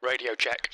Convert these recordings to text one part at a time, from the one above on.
Radio check.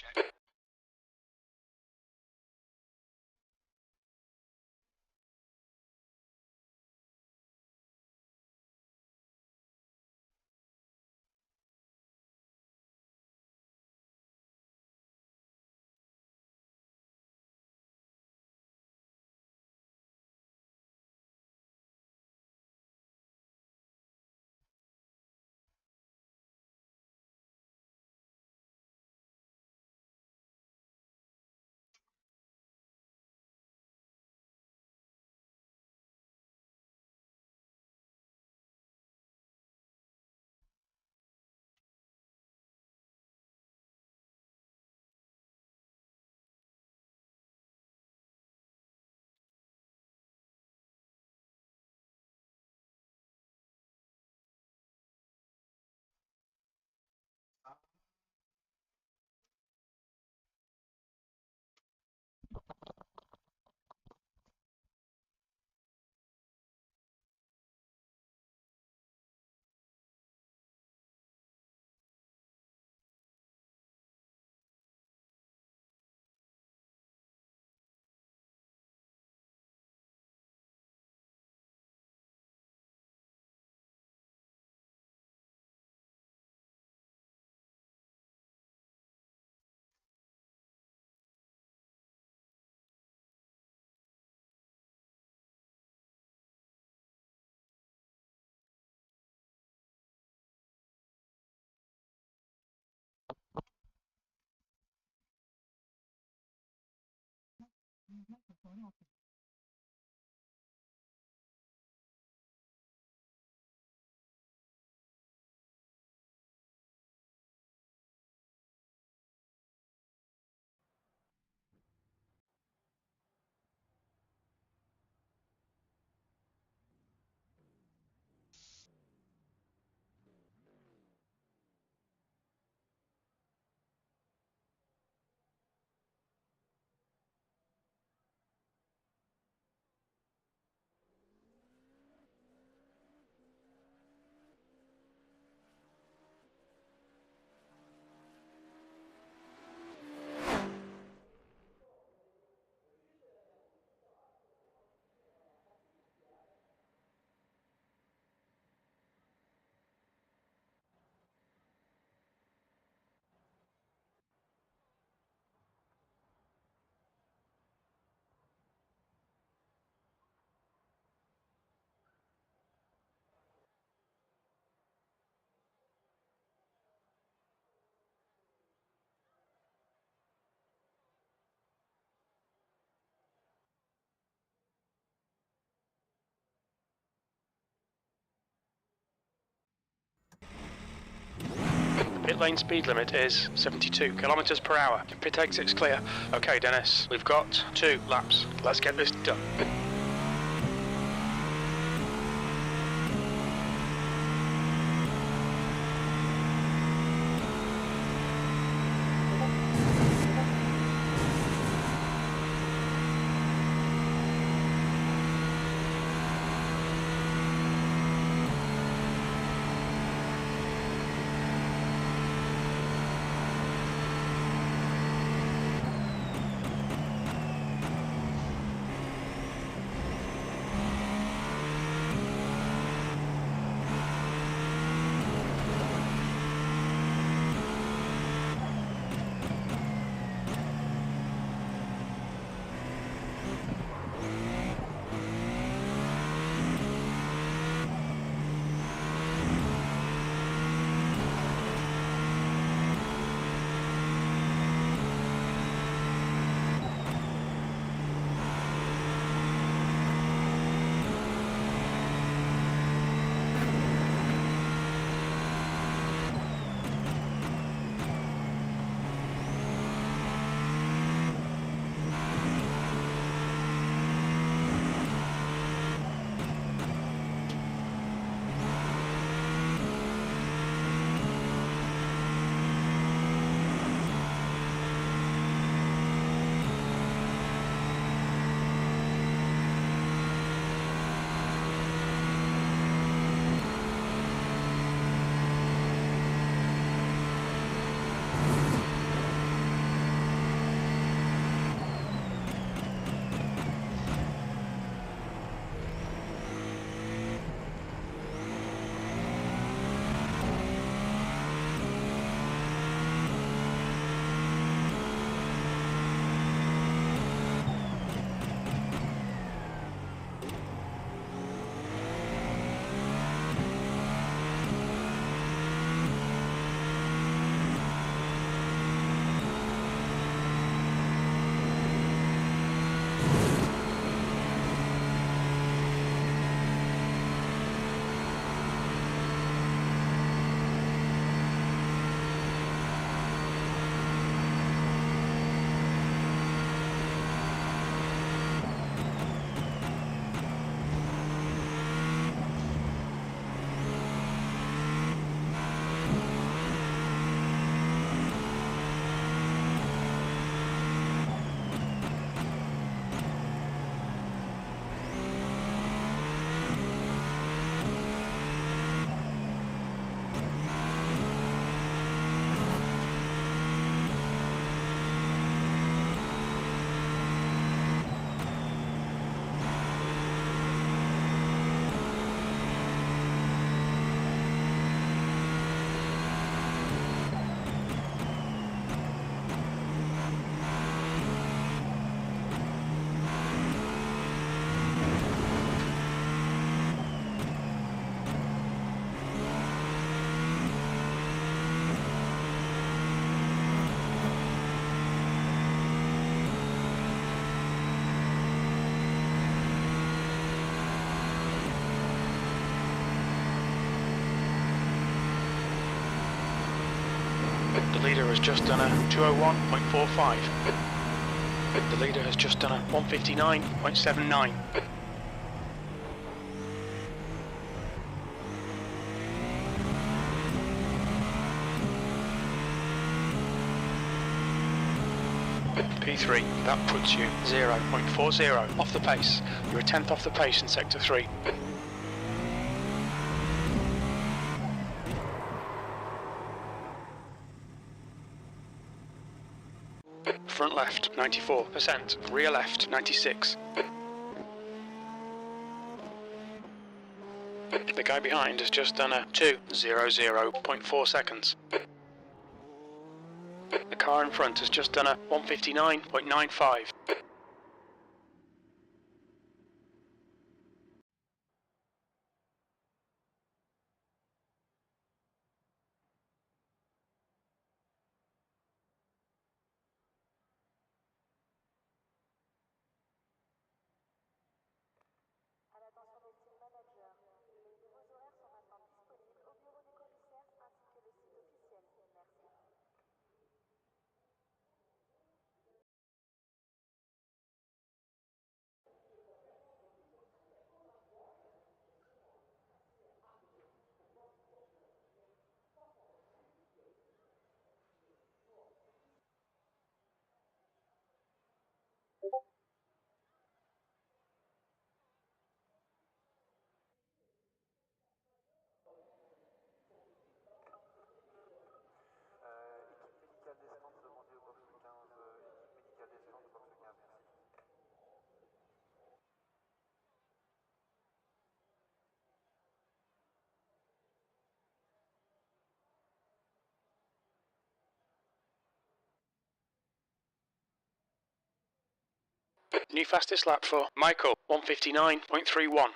Pit lane speed limit is 72 kilometers per hour. Pit exit's clear. Okay, Dennis, we've got 2 laps. Let's get this done. The leader has just done a 201.45. The leader has just done a 159.79. P3, that puts you 0.40 off the pace. You're a tenth off the pace in Sector 3. Front left, 94%. Rear left, 96. The guy behind has just done a 2:00.4 seconds. The car in front has just done a 159.95. New fastest lap for Michael, 159.31.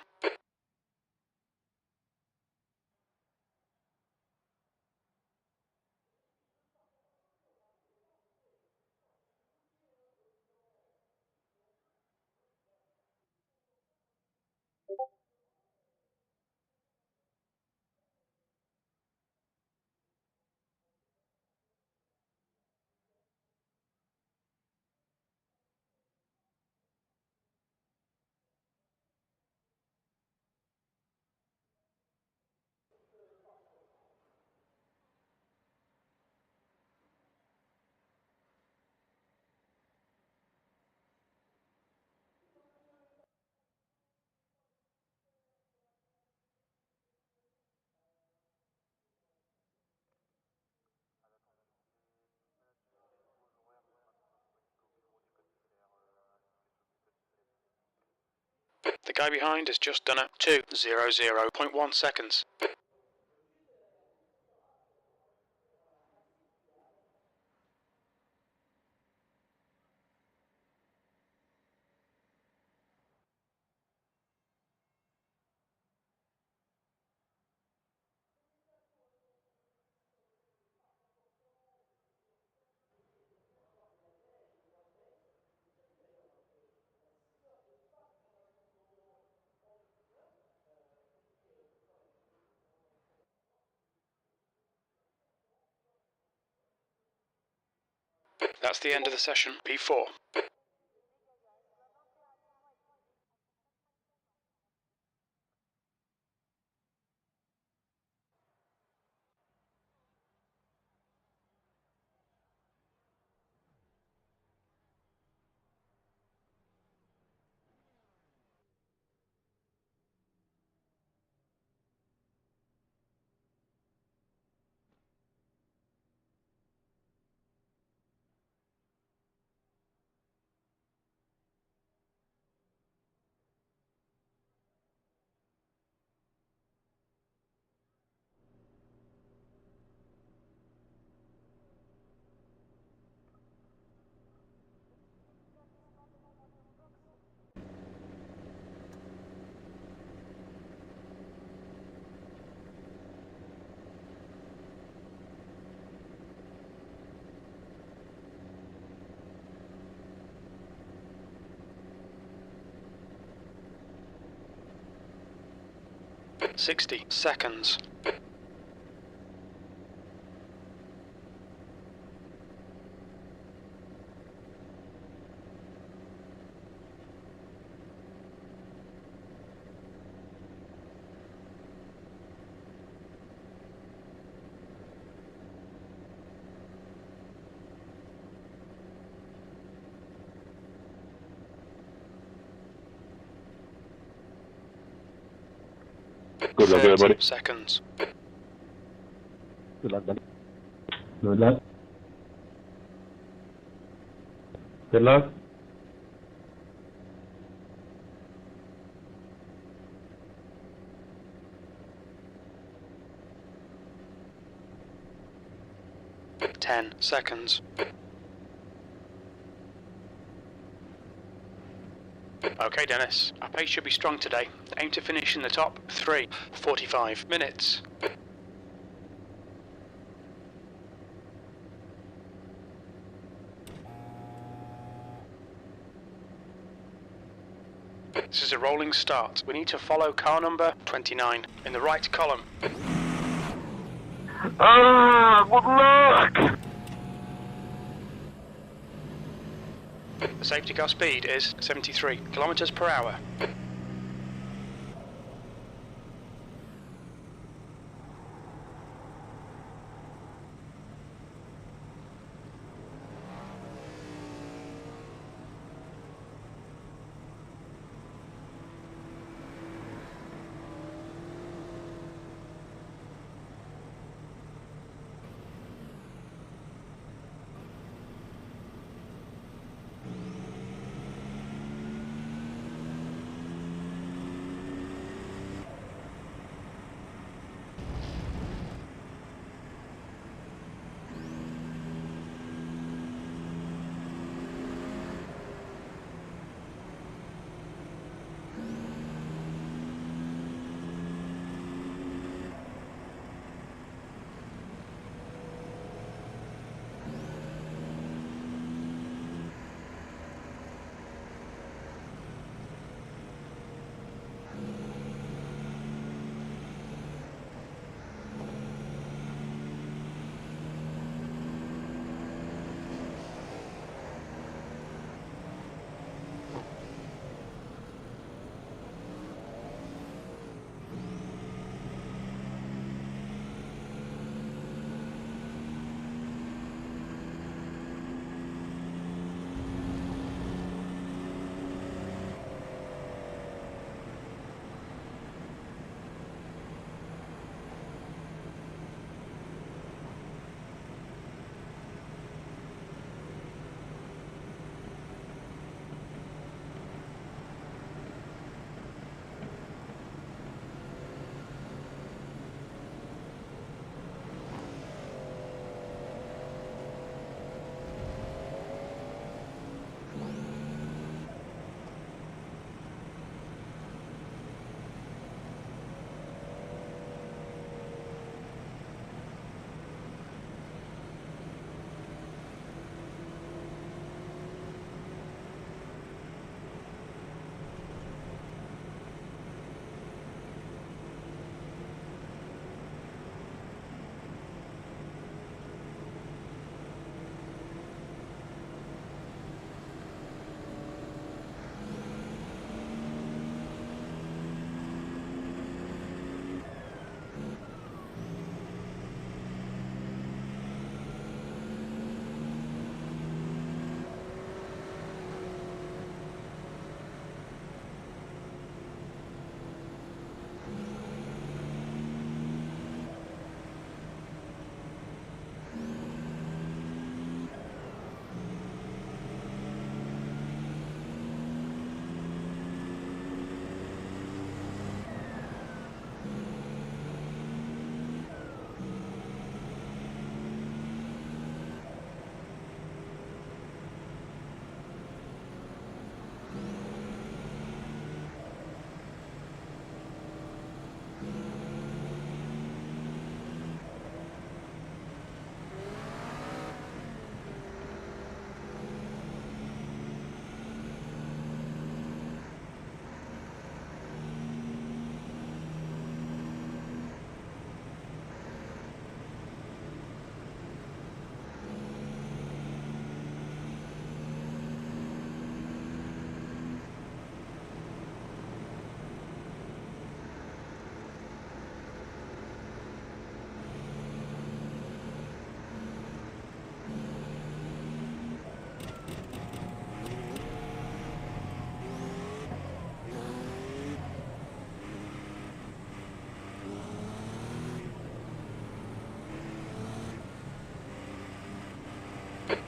The guy behind has just done a 2:00.1 seconds. That's the end of the session, P4. "60 seconds. Good luck, 30 everybody. seconds. Good luck, buddy. Good luck. Good luck. Ten seconds. Okay, Dennis. Our pace should be strong today. Aim to finish in the top 3. 45 minutes. This is a rolling start. We need to follow car number 29 in the right column. Good luck! The safety car speed is 73 kilometers per hour.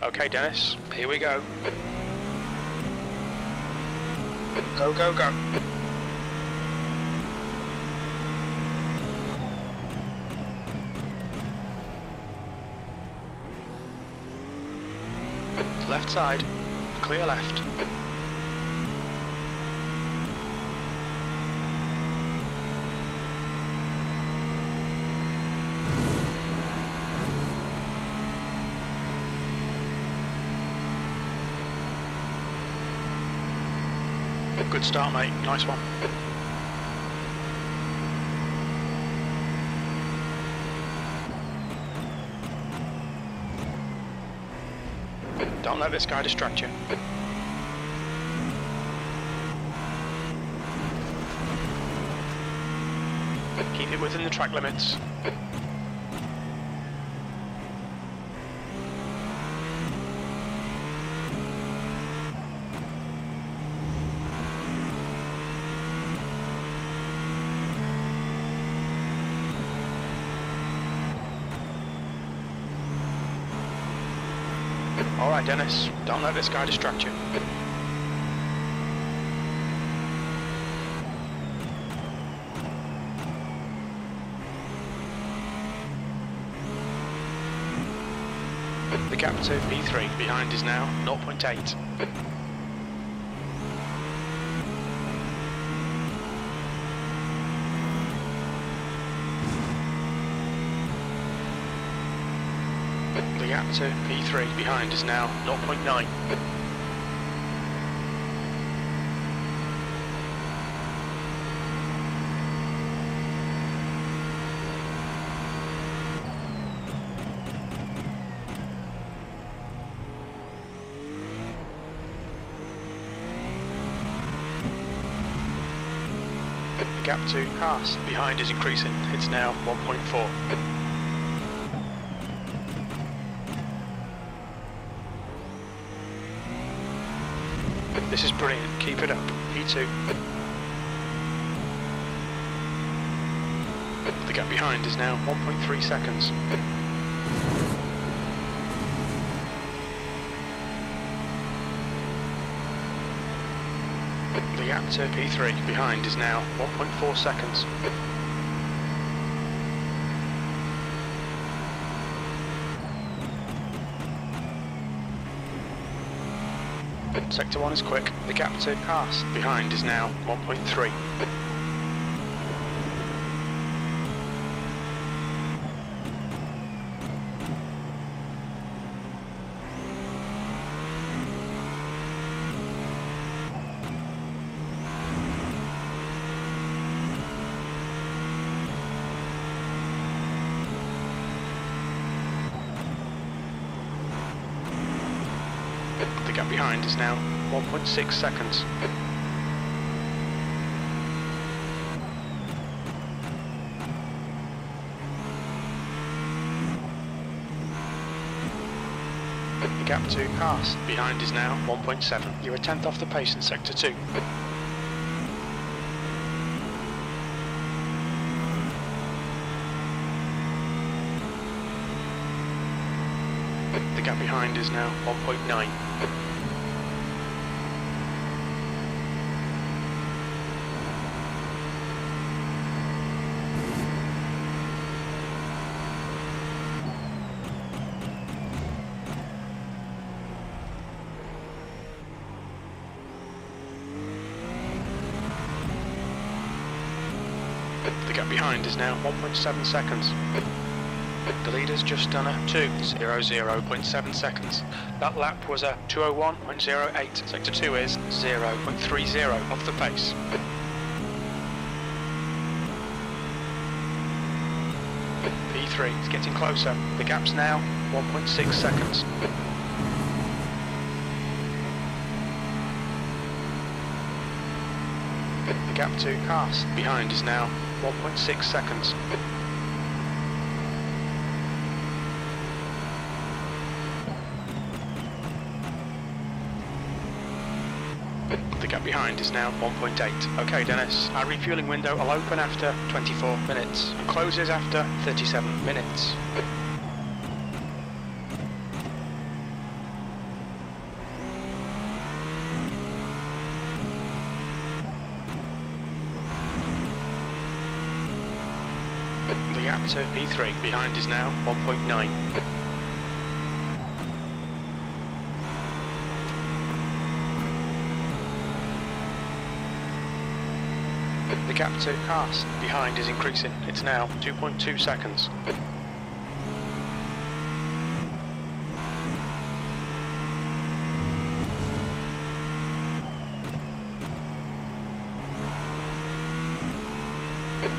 Okay, Dennis, here we go. Go, go, go. Left side, clear left. Good start, mate. Nice one. Don't let this guy distract you. Keep it within the track limits. Alright, Dennis, don't let this guy distract you. The gap to P3 behind is now 0.8. The gap to P3 behind is now 0.9. The gap to Haas behind is increasing. It's now 1.4. This is brilliant, keep it up, P2. The gap behind is now 1.3 seconds. The gap to P3 behind is now 1.4 seconds. Sector 1 is quick. The gap to Haas behind is now 1.3. The gap behind is now 1.6 seconds. The gap to Haas behind is now 1.7. You're a tenth off the pace in sector 2. The gap behind is now 1.9. The gap behind is now 1.7 seconds. The leader's just done a 2:00.7 seconds. That lap was a 2:01.08. Sector 2 is 0.30 off the pace. P3 is getting closer. The gap's now 1.6 seconds. The gap to Haas behind is now 1.6 seconds. The gap behind is now 1.8. Okay, Dennis, our refueling window will open after 24 minutes and closes after 37 minutes. The gap to P3 behind is now 1.9. The gap to Haas behind is increasing. It's now 2.2 seconds.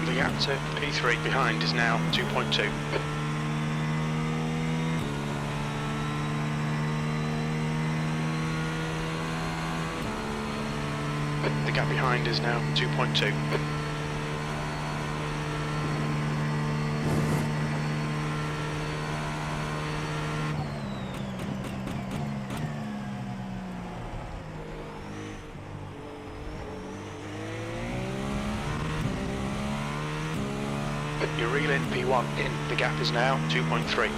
The gap to P3 behind is now 2.2. The gap behind is now 2.2. You're reeling P1 in. The gap is now 2.3.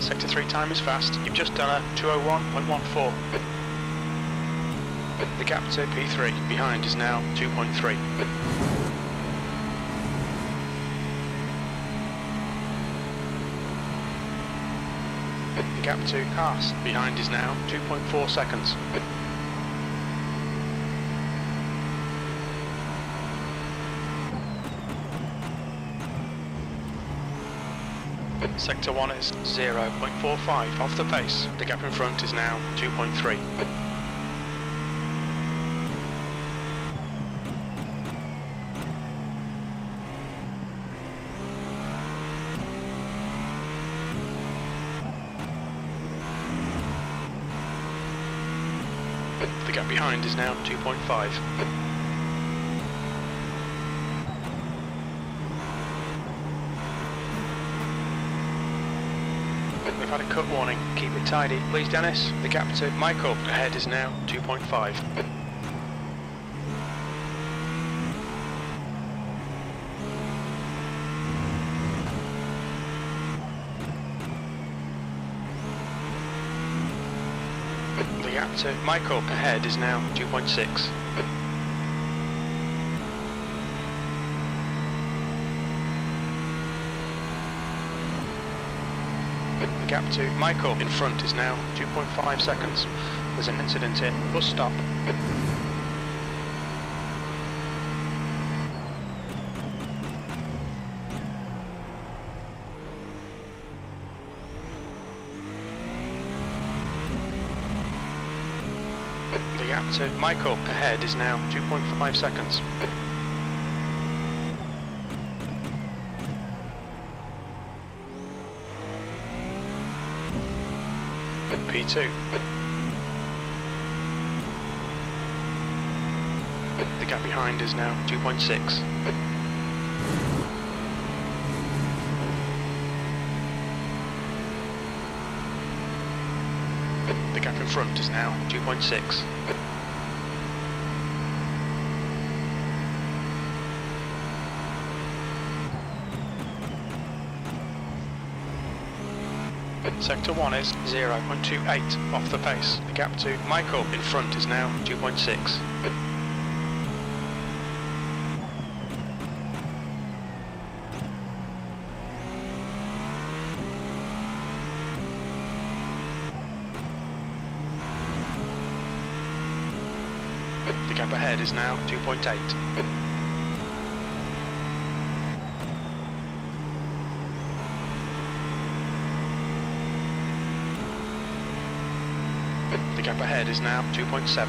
Sector 3 time is fast. You've just done a 2:01.14. The gap to P3 behind is now 2.3. The gap to Haas behind is now 2.4 seconds. Sector 1 is 0.45 off the pace. The gap in front is now 2.3. The gap behind is now 2.5. We've had a cut warning. Keep it tidy, please, Dennis. The gap to Michael ahead is now 2.5. The gap to Michael ahead is now 2.6. The gap to Michael in front is now 2.5 seconds. There's an incident here. Bus stop. The gap to Michael ahead is now 2.5 seconds. P2. The gap behind is now 2.6. The gap in front is now 2.6. Sector 1 is 0.28 off the pace. The gap to Michael in front is now 2.6. The gap ahead is now 2.8. The gap ahead is now 2.7.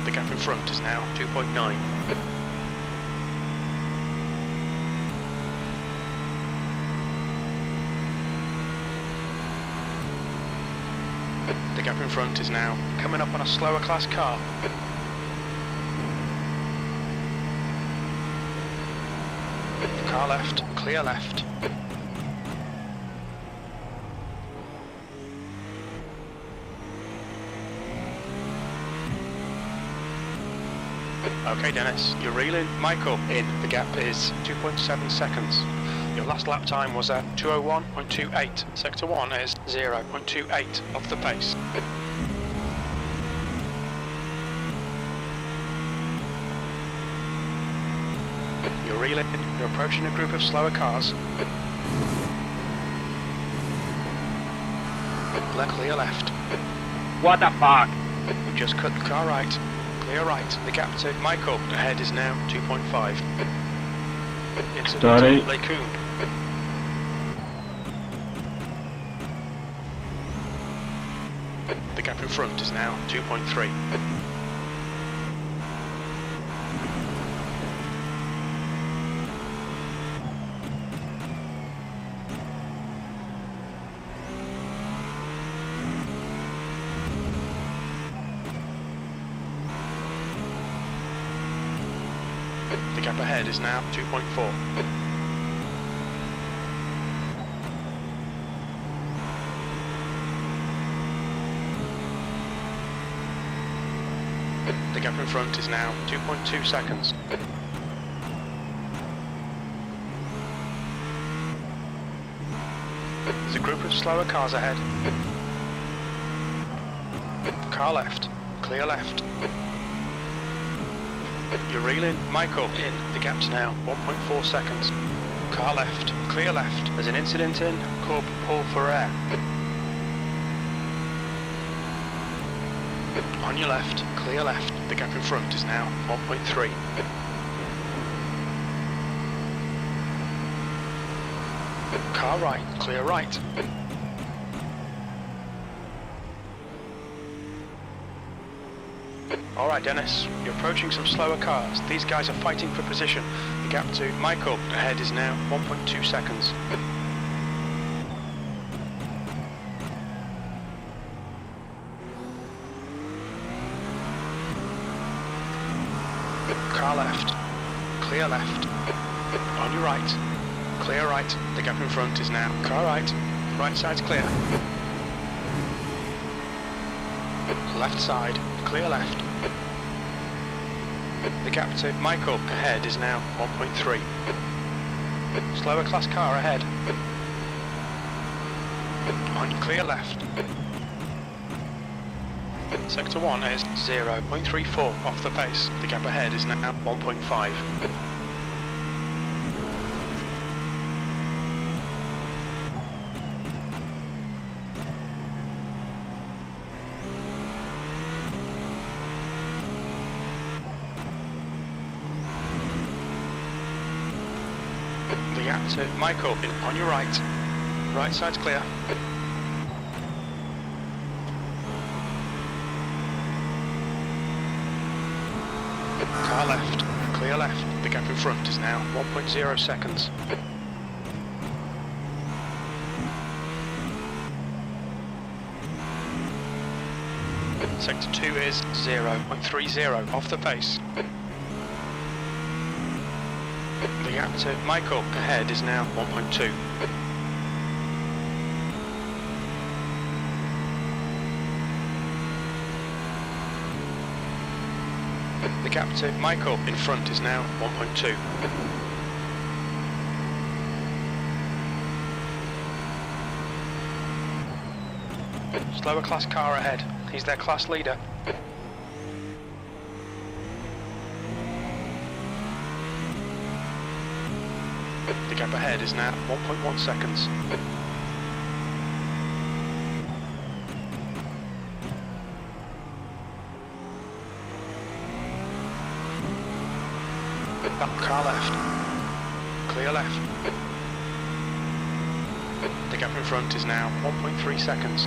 The gap in front is now 2.9. The gap in front is now coming up on a slower class car. Car left, clear left. Okay, Dennis, you're reeling. Michael, in. The gap is 2.7 seconds. Your last lap time was at 2:01.28. Sector 1 is 0.28 off the pace. You're reeling. You're approaching a group of slower cars. Clear left. What the fuck? You just cut the car right. Clear right. The gap to Michael ahead is now 2.5. Starting. Into Lacoon. The gap in front is now 2.3. The gap ahead is now 2.4. The gap in front is now 2.2 seconds. There's a group of slower cars ahead. Car left. Clear left. You're reeling. Michael, in. The gap's now 1.4 seconds. Car left. Clear left. There's an incident in Corp Paul for air. On your left. Clear left. The gap in front is now 1.3. Car right. Clear right. Alright, Dennis, you're approaching some slower cars. These guys are fighting for position. The gap to Michael ahead is now 1.2 seconds. Car left. Clear left. On your right. Clear right. The gap in front is now car right. Right side's clear. Left side. Clear left. The gap to Michael ahead is now 1.3. Slower class car ahead. On your clear left. Sector 1 is 0.34 off the pace. The gap ahead is now 1.5. The gap to Michael on your right. Right side's clear. Car left. Clear left. The gap in front is now 1.0 seconds. Sector 2 is 0.30 off the pace. The gap to Michael ahead is now 1.2. The gap to Michael in front is now 1.2. Slower class car ahead. He's their class leader. The gap ahead is now 1.1 seconds. Car left. Clear left. The gap in front is now 1.3 seconds.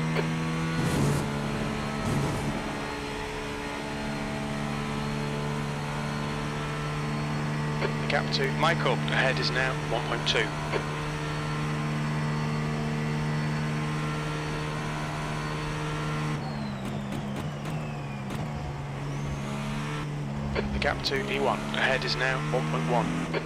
The gap to Michael ahead is now 1.2. The gap to E1 ahead is now 1.1.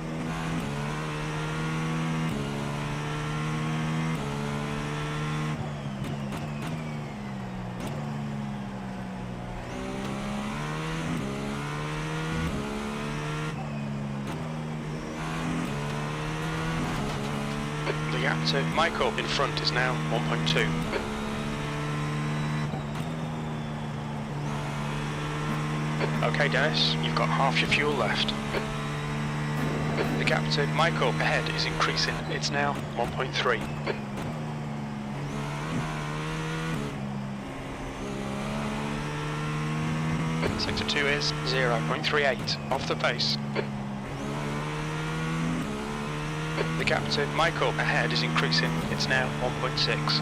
gap to Michael in front is now 1.2. Okay Dennis, you've got half your fuel left. The gap to Michael ahead is increasing, it's now 1.3. Sector 2 is 0.38, off the pace. The gap to Michael ahead is increasing, it's now 1.6.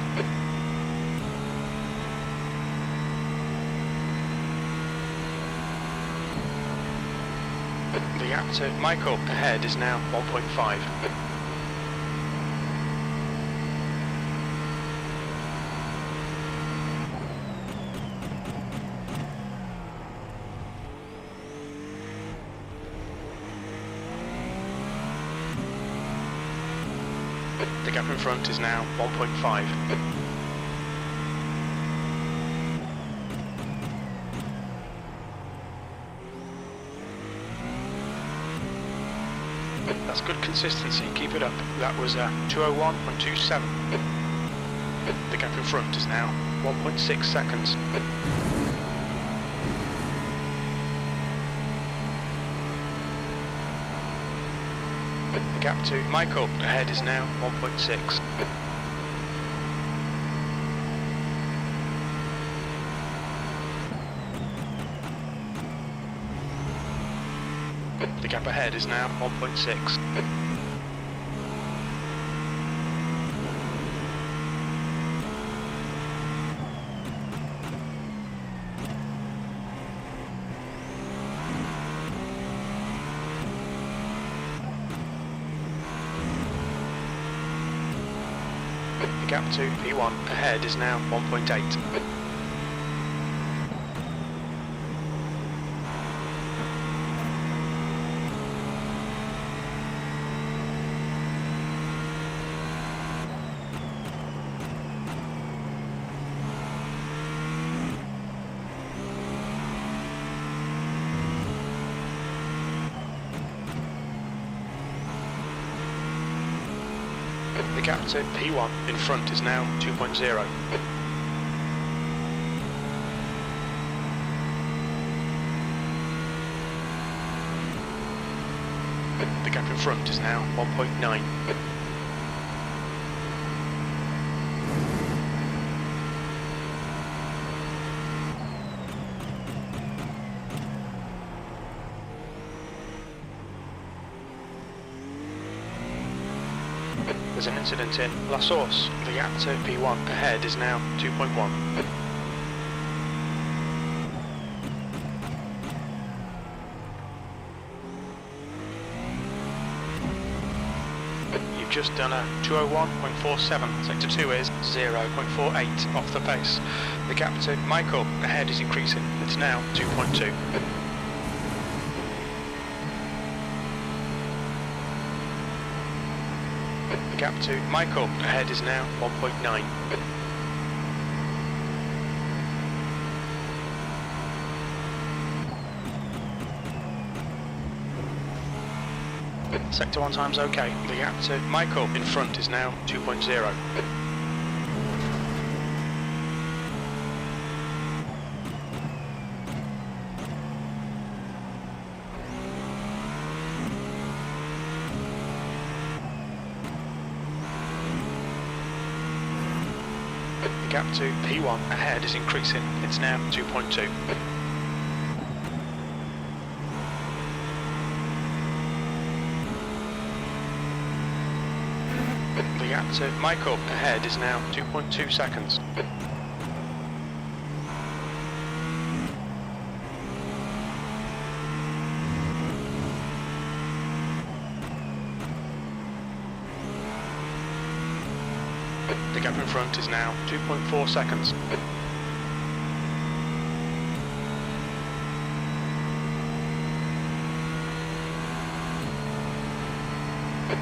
The gap to Michael ahead is now 1.5. The gap in front is now 1.5. That's good consistency, keep it up. That was 201.27. The gap in front is now 1.6 seconds. The gap to Michael ahead is now 1.6. The gap ahead is now 1.6. The gap to P1 ahead is now 1.8. The gap to P1 in front is now 2.0. The gap in front is now 1.9. There's an incident in La Source. The gap to P1 ahead is now 2.1. You've just done a 201.47. Sector 2 is 0.48 off the pace. The gap to Michael ahead is increasing. It's now 2.2. The gap to Michael ahead is now 1.9. Sector 1 time's okay. The gap to Michael in front is now 2.0. The gap to P1 ahead is increasing. It's now 2.2. The gap to Michael ahead is now 2.2 seconds. The gap in front is now 2.4 seconds.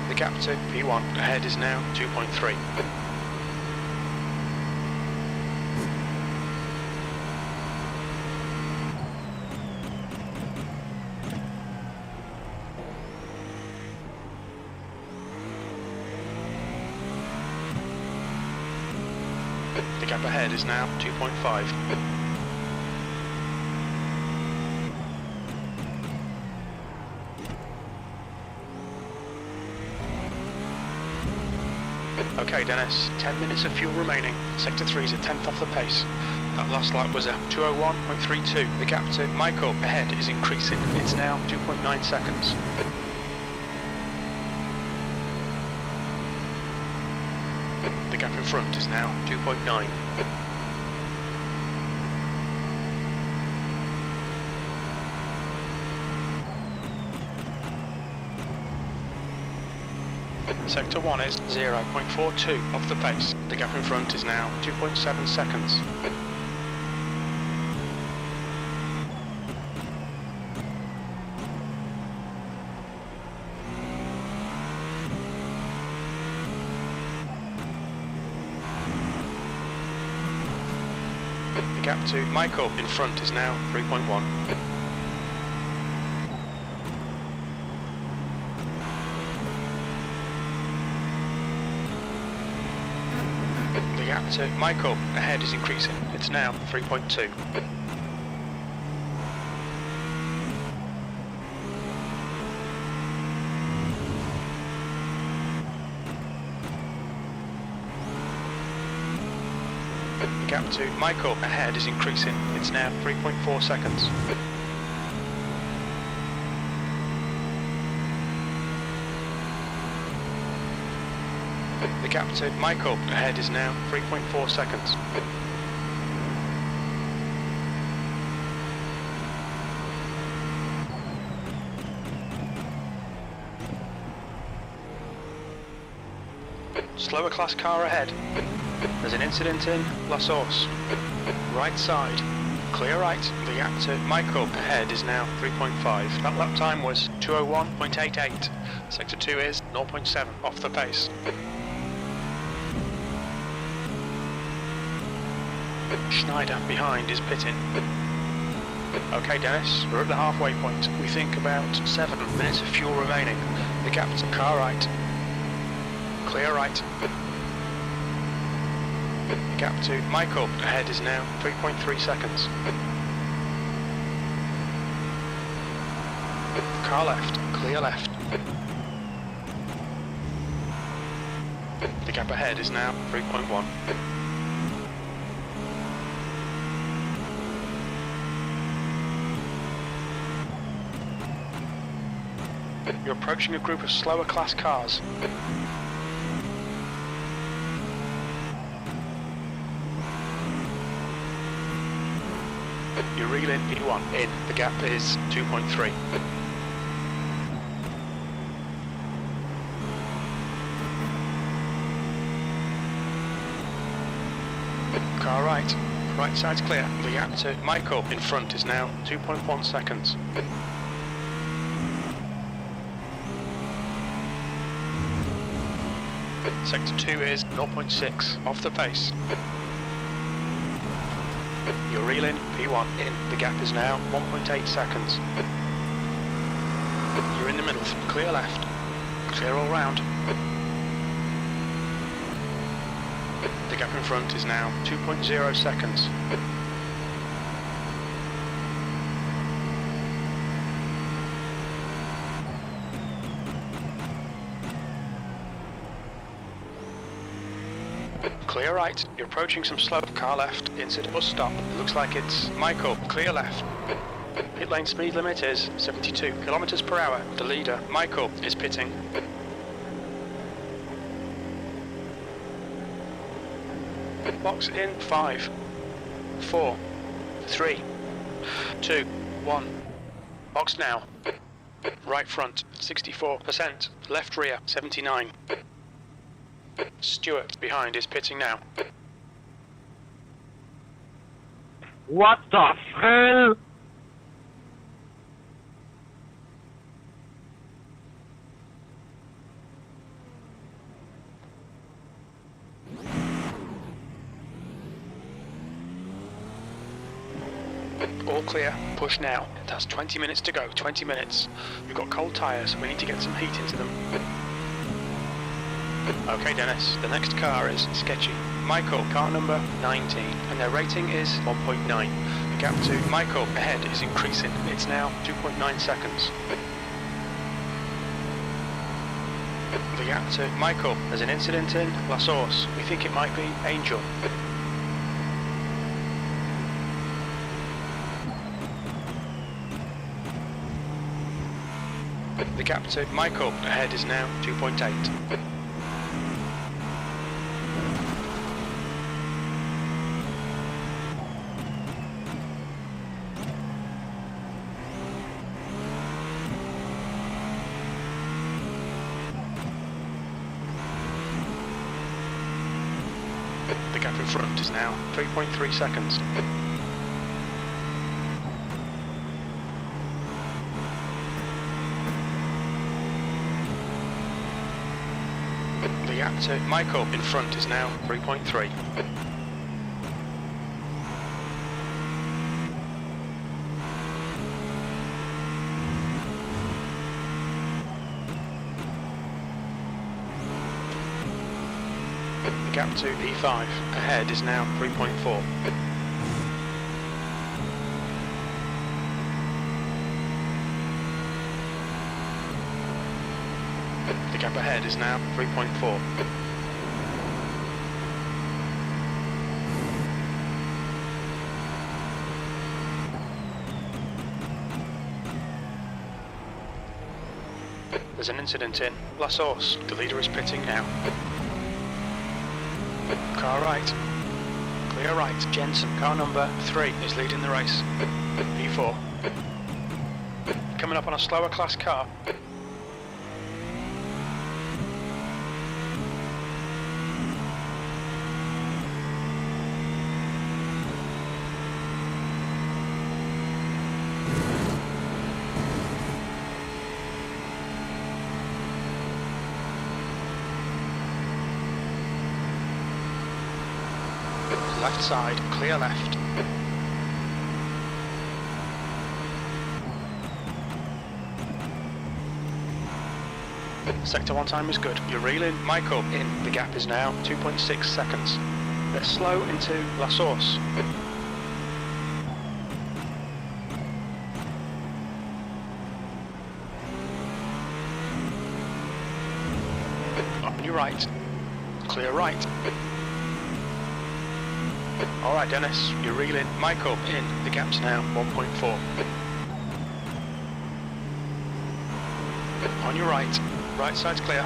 The gap to P1 ahead is now 2.3. gap ahead is now 2.5. Okay, Dennis, 10 minutes of fuel remaining. Sector 3 is a tenth off the pace. That last lap was a 2:01.32. The gap to Michael ahead is increasing. It's now 2.9 seconds. The gap in front is now 2.9. Sector 1 is 0.42 off the pace. The gap in front is now 2.7 seconds. The gap to Michael in front is now 3.1. The gap to Michael ahead is increasing. It's now 3.2. The gap to Michael ahead is increasing. It's now 3.4 seconds. The gap to Michael ahead is now 3.4 seconds. Slower class car ahead. There's an incident in La Source. Right side. Clear right. The gap to Michael ahead is now 3.5. That lap time was 2:01.88. Sector 2 is 0.7 off the pace. Schneider behind is pitting. Okay, Dennis, we're at the halfway point. We think about 7 minutes of fuel remaining. The gap to car right. Clear right. The gap to Michael ahead is now 3.3 seconds. Car left, clear left. The gap ahead is now 3.1. You're approaching a group of slower class cars. You reel in P1 in. The gap is 2.3. Car right. Right side's clear. The gap to Michael in front is now 2.1 seconds. Sector 2 is 0.6 off the pace. You're reeling P1 in. The gap is now 1.8 seconds. You're in the middle. Clear left. Clear all round. The gap in front is now 2.0 seconds. Clear right. You're approaching some slope. Car left. Incident bus stop. It looks like it's Michael. Clear left. Pit lane speed limit is 72 kilometers per hour. The leader, Michael, is pitting. Box in 5, 4, 3, 2, 1. Box now. Right front, 64%. Left rear, 79. Stewart behind is pitting now. What the hell? All clear, push now. That's 20 minutes to go, 20 minutes. We've got cold tyres, we need to get some heat into them. Okay, Dennis, the next car is sketchy. Michael, car number 19, and their rating is 1.9. The gap to Michael ahead is increasing. It's now 2.9 seconds. The gap to Michael. There's an incident in La Source. We think it might be Angel. The gap to Michael ahead is now 2.8. The gap in front is now 3.3 seconds. The gap to Michael in front is now 3.3. The gap to P5 ahead is now 3.4. The gap ahead is now 3.4. There's an incident in La Source. The leader is pitting now. Car right. Clear right. Jensen, car number 3, is leading the race. P4. Coming up on a slower class car. Left side, clear left. Sector 1 time is good. You're reeling Michael in. The gap is now 2.6 seconds. They're slow into La Source. On your right. Clear right. Alright Dennis, you're reeling Michael in. The gap's now 1.4. On your right. Right side's clear.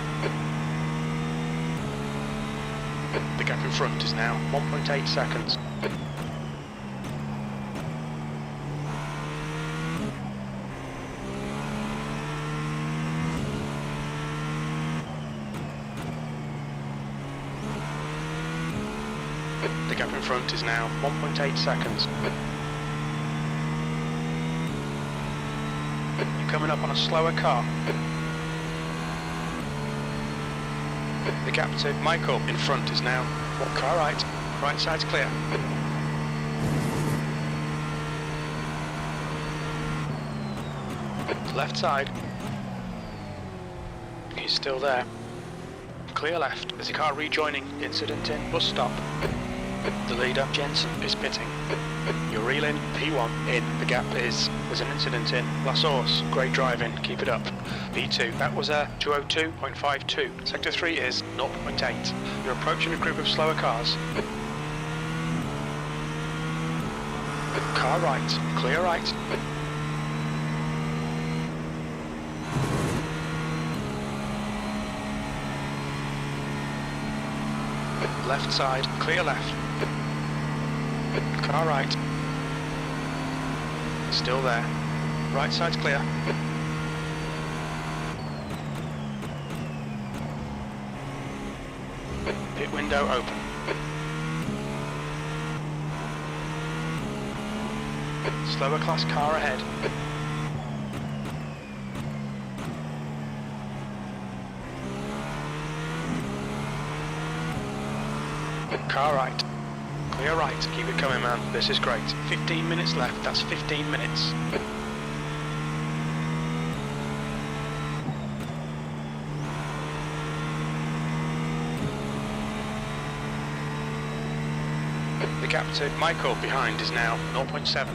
The gap in front is now 1.8 seconds. The gap in front is now 1.8 seconds. You're coming up on a slower car. The gap to Michael in front is now 1 car right. Right side's clear. Left side. He's still there. Clear left. There's a car rejoining. Incident in bus stop. The leader, Jensen, is pitting. You're reeling P1 in. The gap is. There's an incident in La Source. Great driving. Keep it up. P2. That was a 202.52. Sector 3 is 0.8. You're approaching a group of slower cars. Car right. Clear right. Left side. Clear left. Car right. Still there. Right side's clear. Pit window open. Slower class car ahead. Car right. Clear right. Keep it coming, man. This is great. 15 minutes left. That's 15 minutes. gap to Michael behind is now 0.7.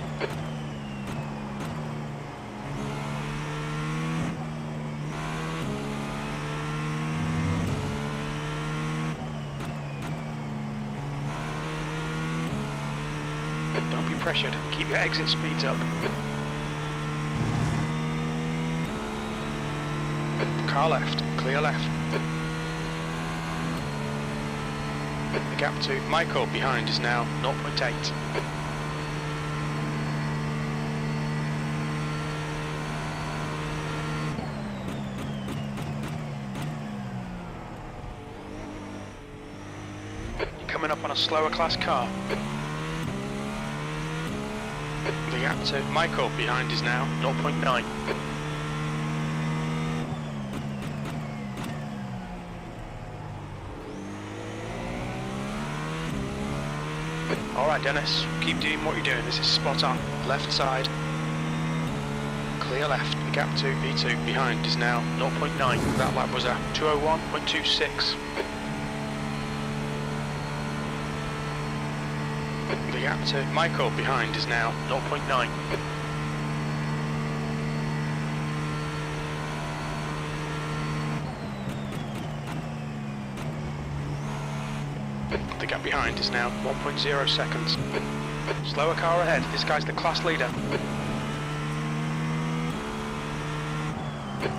Don't be pressured, keep your exit speeds up. Car left, clear left. The gap to Michael behind is now 0.8. You're coming up on a slower class car. The gap to Michael behind is now 0.9. Alright Dennis, keep doing what you're doing, this is spot on. Left side. Clear left. The gap to V2 behind is now 0.9. That lap was a 201.26. The gap to Michael behind is now 0.9. The gap behind is now 1.0 seconds. Slower car ahead, this guy's the class leader.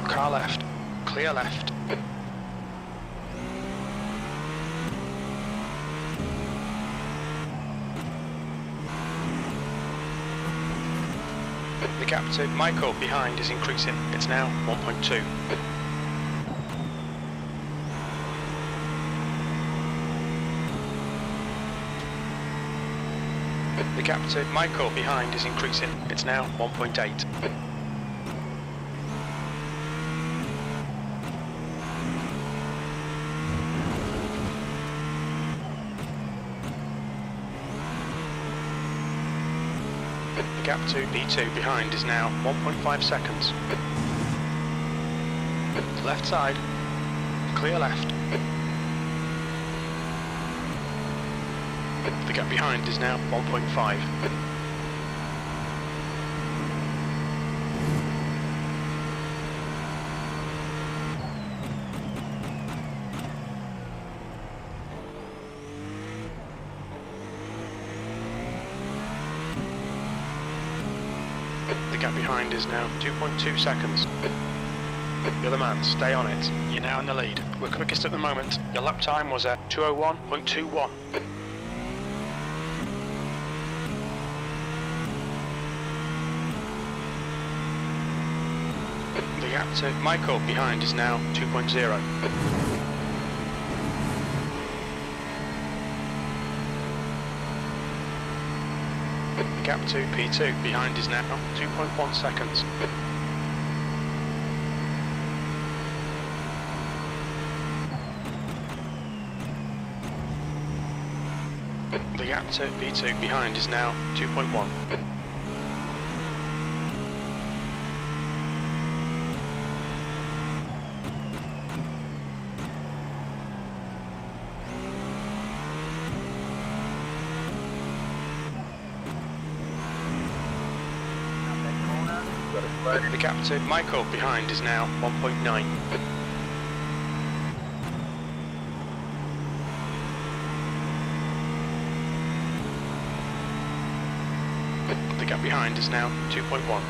Car left, clear left. The gap to Michael behind is increasing, it's now 1.2. The gap to Michael behind is increasing, it's now 1.8. The gap to B2 behind is now 1.5 seconds. Left side, clear left. The gap behind is now 1.5. The gap behind is now 2.2 seconds. You're the man, stay on it. You're now in the lead. We're quickest at the moment. Your lap time was at 201.21. The gap to Michael behind is now 2.0. The gap to P2 behind is now 2.1 seconds. The gap to P2 behind is now 2.1. The gap to Michael behind is now 1.9. The gap behind is now 2.1.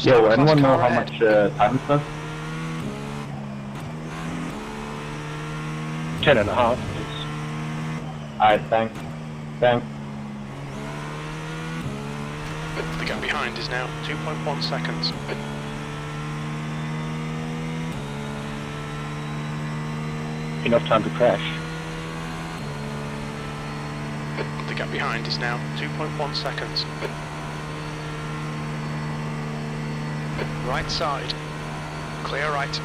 Yo, anyone know how much time is left? 10.5. Alright, thanks. Thanks. The gap behind is now 2.1 seconds. Enough time to crash. The gap behind is now 2.1 seconds. Right side. Clear right.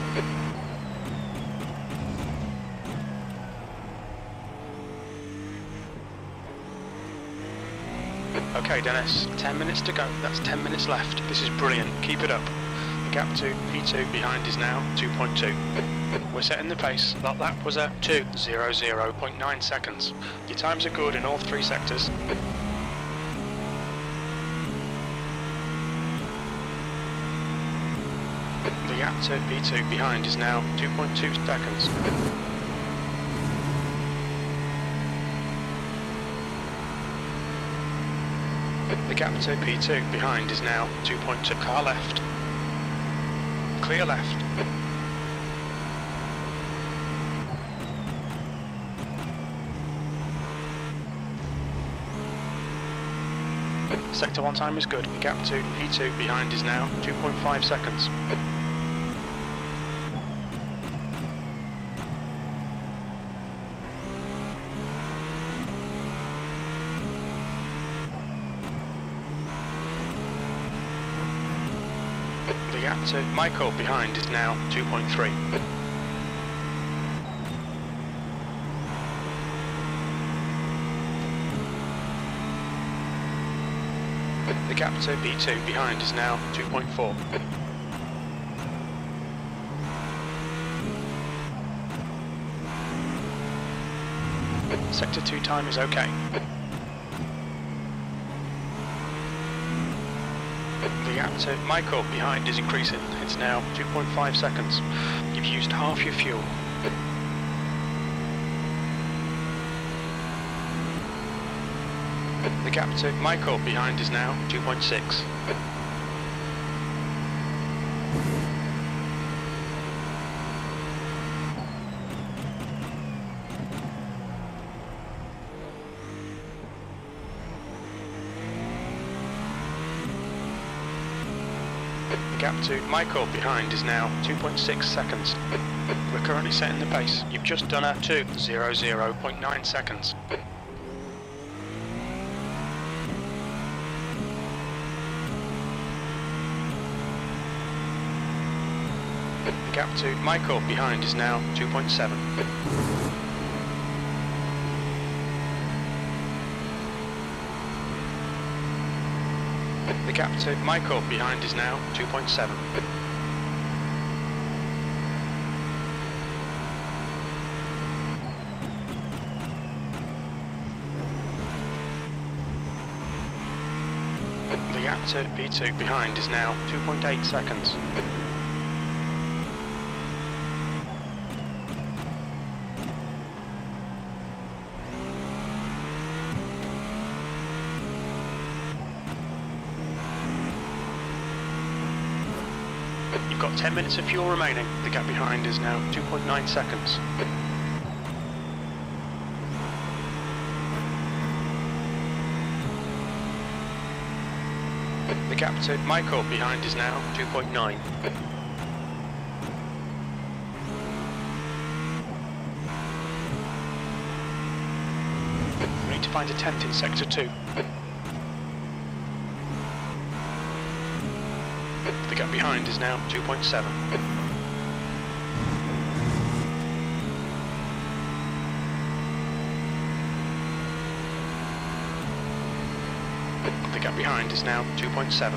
Okay Dennis, 10 minutes to go. That's 10 minutes left. This is brilliant. Keep it up. The gap to P2 behind is now 2.2. We're setting the pace. That lap was a 2:00.9 seconds. Your times are good in all three sectors. The gap to P2 behind is now 2.2 seconds. The gap to P2 behind is now 2.2. Car left. Clear left. Sector 1 time is good. The gap to P2 behind is now 2.5 seconds. The gap to Michael behind is now 2.3. The gap to B2 behind is now 2.4. Sector 2 time is okay. The gap to Michael behind is increasing. It's now 2.5 seconds. You've used half your fuel. The gap to Michael behind is now 2.6. The gap to Michael behind is now 2.6 seconds. We're currently setting the pace. You've just done a 2:00.9 seconds. The gap to Michael behind is now 2.7. The gap to Michael behind is now 2.7. The gap to P2 behind is now 2.8 seconds. You've got 10 minutes of fuel remaining. The gap behind is now 2.9 seconds. The gap to Michael behind is now 2.9. We need to find a tent in Sector 2. The gap behind is now 2.7. The gap behind is now 2.7.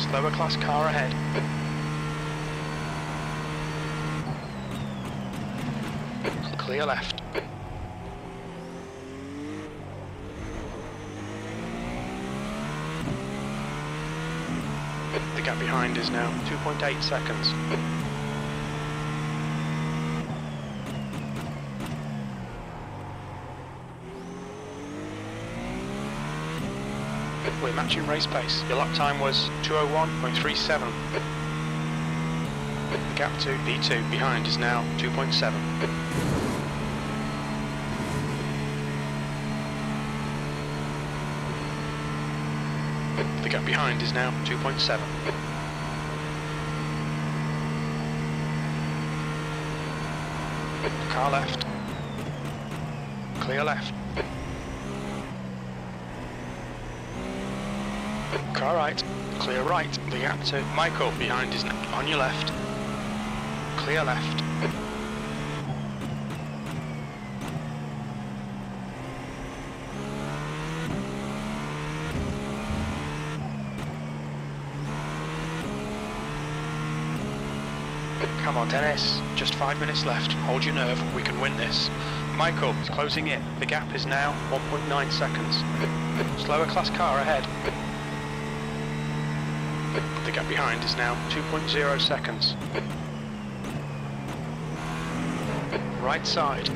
Slower class car ahead. Clear left. The gap behind is now 2.8 seconds. We're matching race pace. Your lap time was 2:01.37. The gap to B2 behind is now 2.7. The gap behind is now 2.7. Car left. Clear left. Car right. Clear right. The gap to Michael behind is on your left. Clear left. Come on, Dennis. Just 5 minutes left. Hold your nerve. We can win this. Michael is closing in. The gap is now 1.9 seconds. Slower class car ahead. The gap behind is now 2.0 seconds. Right side.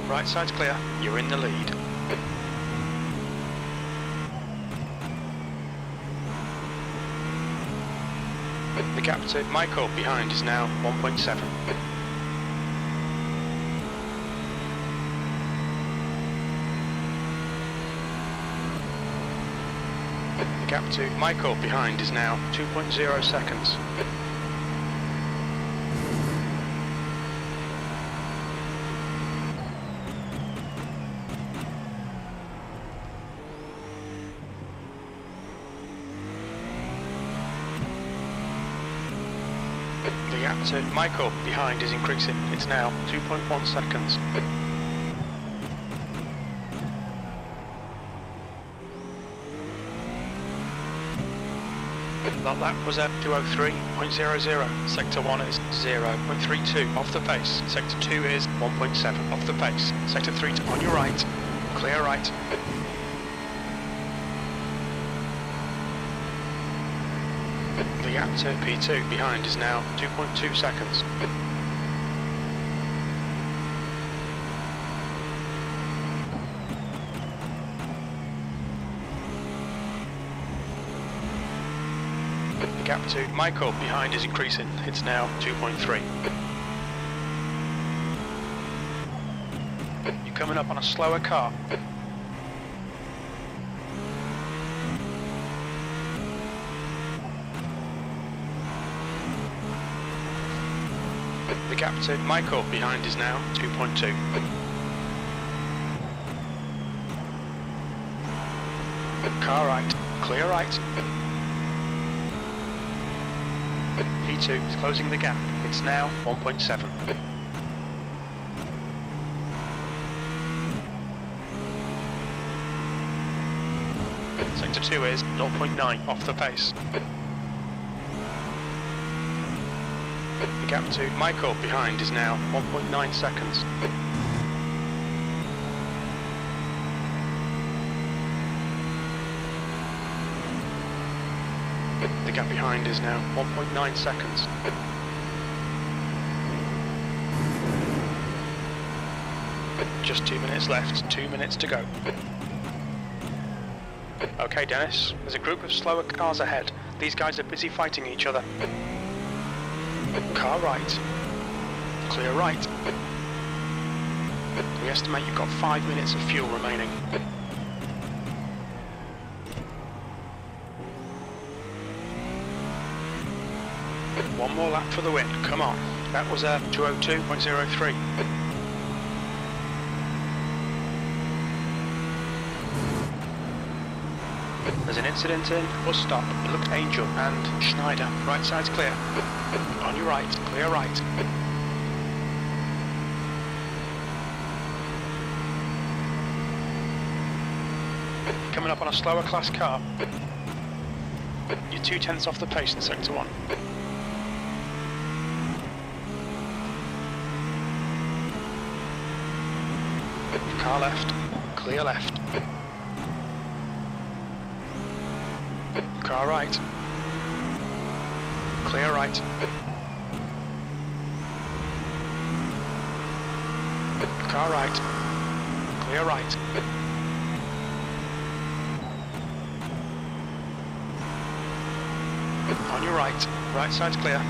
Right side's clear. You're in the lead. The gap to Michael behind is now 1.7. The gap to Michael behind is now 2.0 seconds. The gap to Michael behind is increasing. It's now 2.1 seconds. That lap was at 2:03.00. Sector 1 is 0.32 off the pace. Sector 2 is 1.7 off the pace. Sector 3 on your right. Clear right. The gap to P2 behind is now 2.2 seconds. The gap to Michael behind is increasing. It's now 2.3. You're coming up on a slower car. The gap to Michael behind is now 2.2. Car right, clear right. P2 is closing the gap. It's now 1.7. Sector 2 is 0.9 off the pace. The gap to Michael behind is now 1.9 seconds. The gap behind is now 1.9 seconds. Just 2 minutes left, 2 minutes to go. Okay, Dennis, there's a group of slower cars ahead. These guys are busy fighting each other. Car right. Clear right. We estimate you've got 5 minutes of fuel remaining. One more lap for the win, come on. That was a 2:02.03. There's an incident in bus stop. It looked Angel and Schneider. Right side's clear. On your right, clear right. Coming up on a slower class car. You're 2/10 off the pace in sector 1. Car left, clear left. Car right. Clear right. Car right. Clear right. On your right. Right side's clear.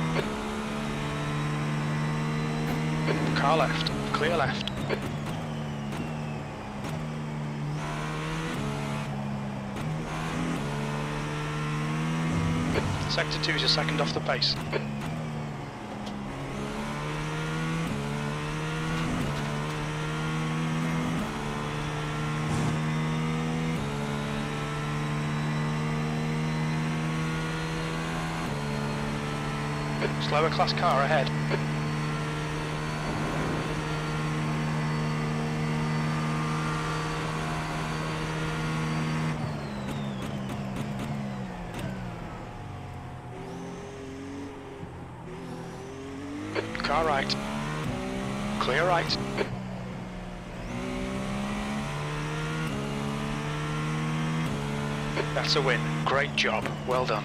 Car left. Clear left. Sector 2 is a second off the pace. Slower class car ahead. car right. Clear right. That's a win. Great job. Well done.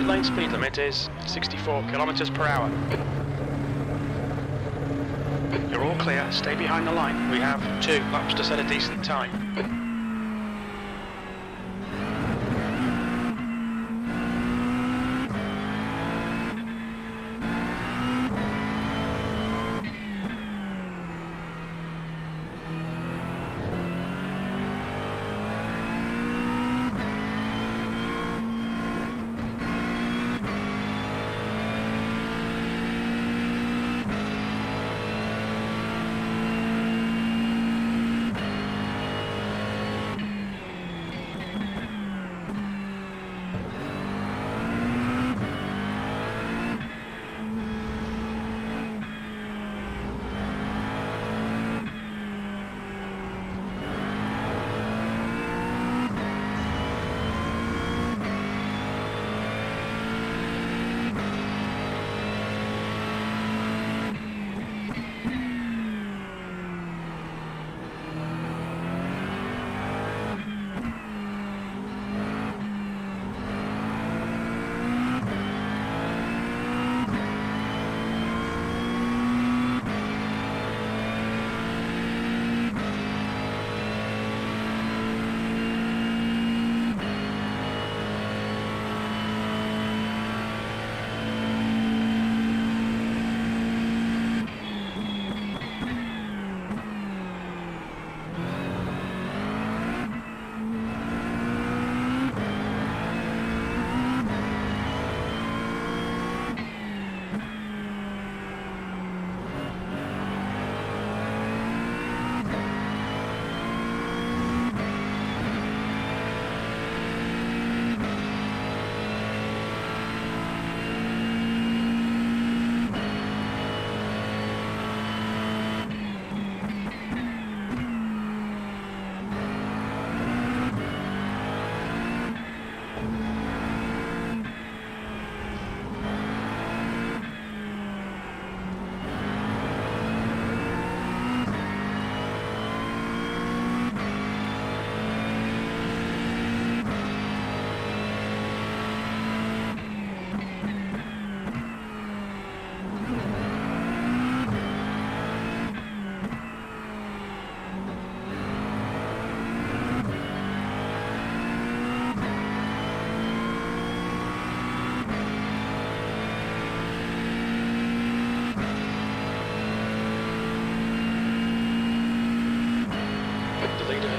pit lane speed limit is 64 kilometers per hour. You're all clear, stay behind the line. We have 2 laps to set a decent time.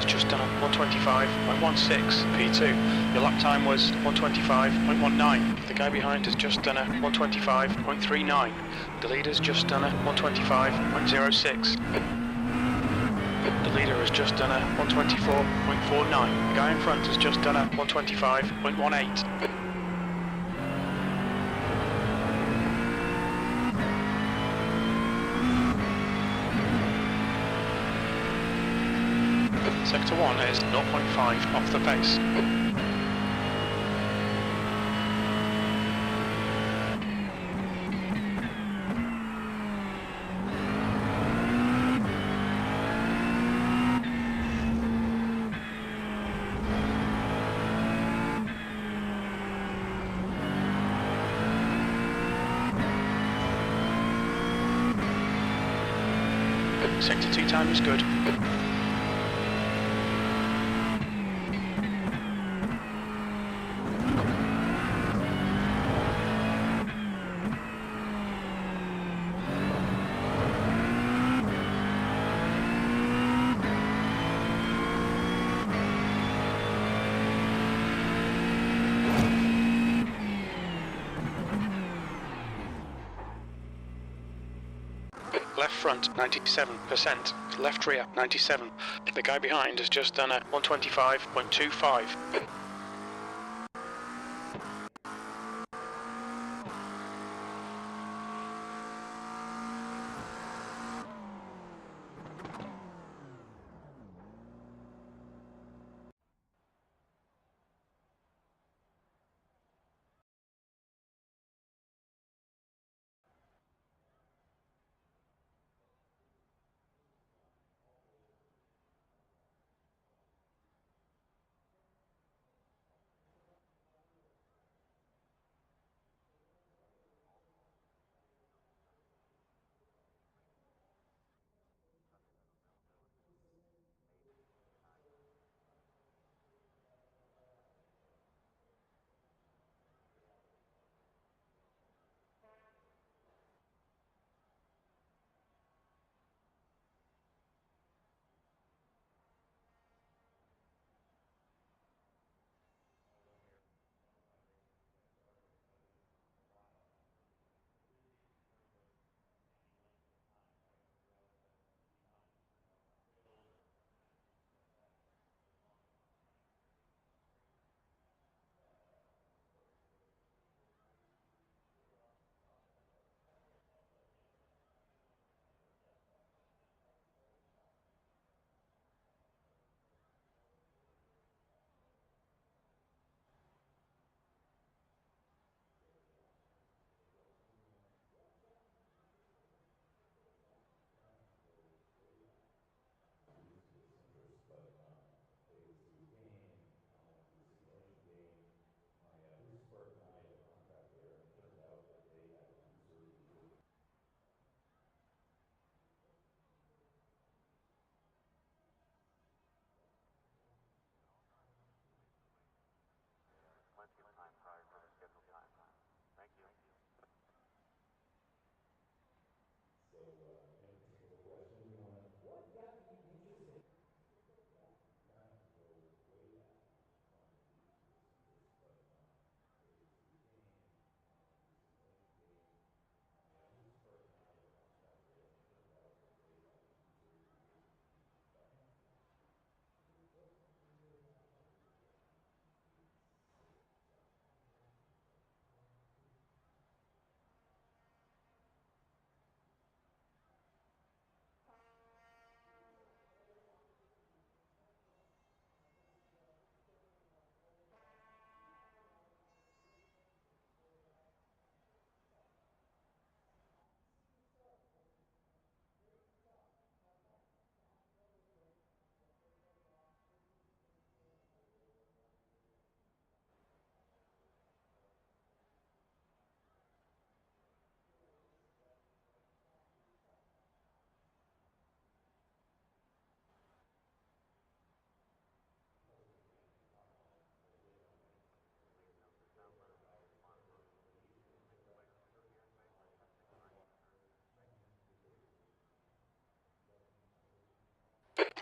Just done a 125.16 P2. Your lap time was 125.19. The guy behind has just done a 125.39. The leader's just done a 125.06. The leader has just done a 124.49. The guy in front has just done a 125.18. Sector 1 is 0.5 off the pace. Sector 2 time is good. Left front 97%, left rear 97. The guy behind has just done a 125.25.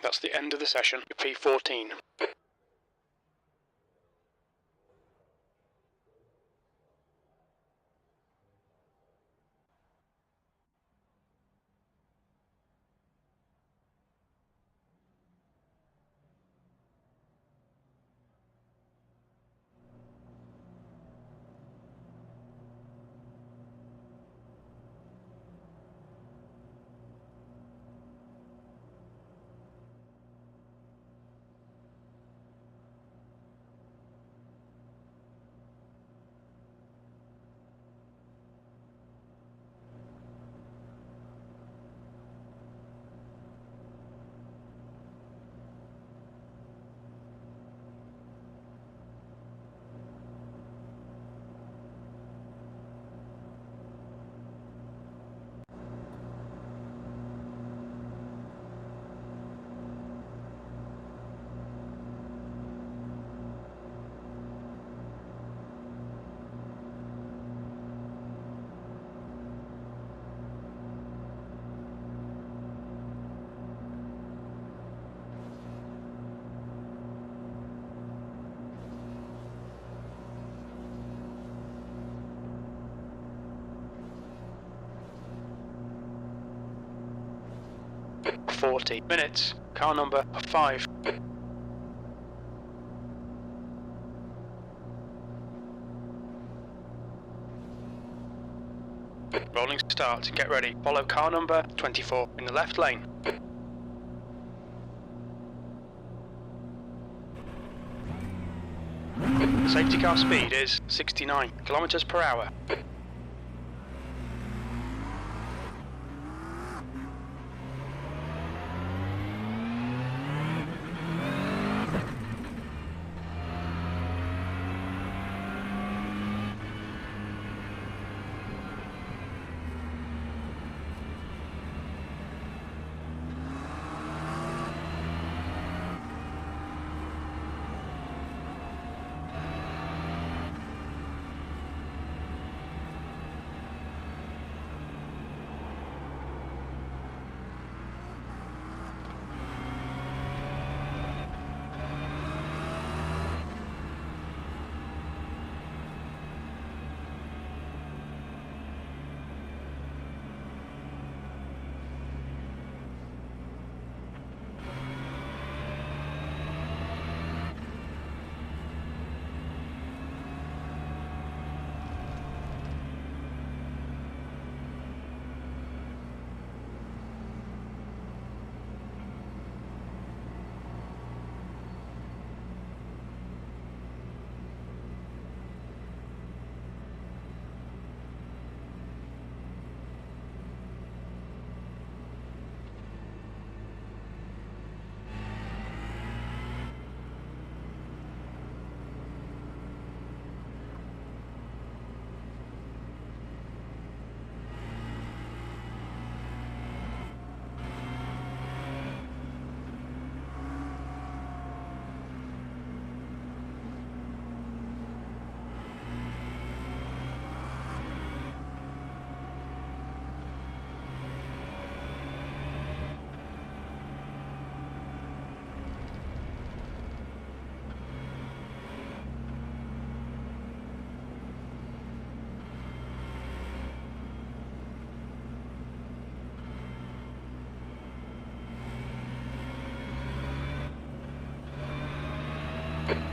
That's the end of the session. P14. Minutes. Car number 5. Rolling start. Get ready. Follow car number 24 in the left lane. Safety car speed is 69 kilometers per hour.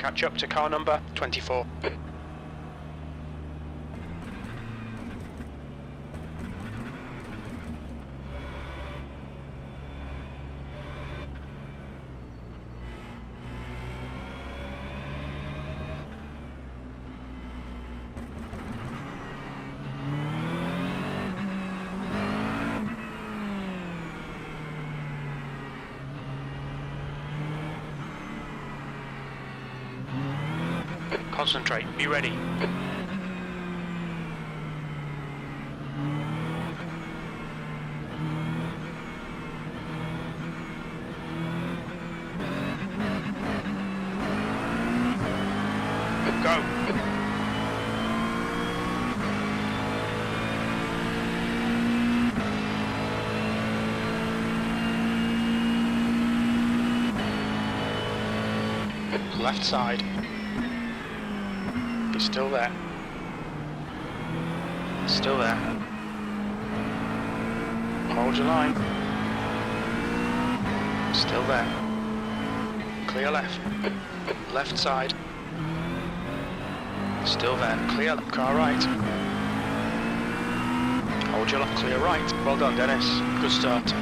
Catch up to car number 24. Concentrate, be ready. Go. Left side. He's still there. Still there. Hold your line. Still there. Clear left. Left side. Still there. Clear. Car right. Hold your line. Clear right. Well done, Dennis. Good start.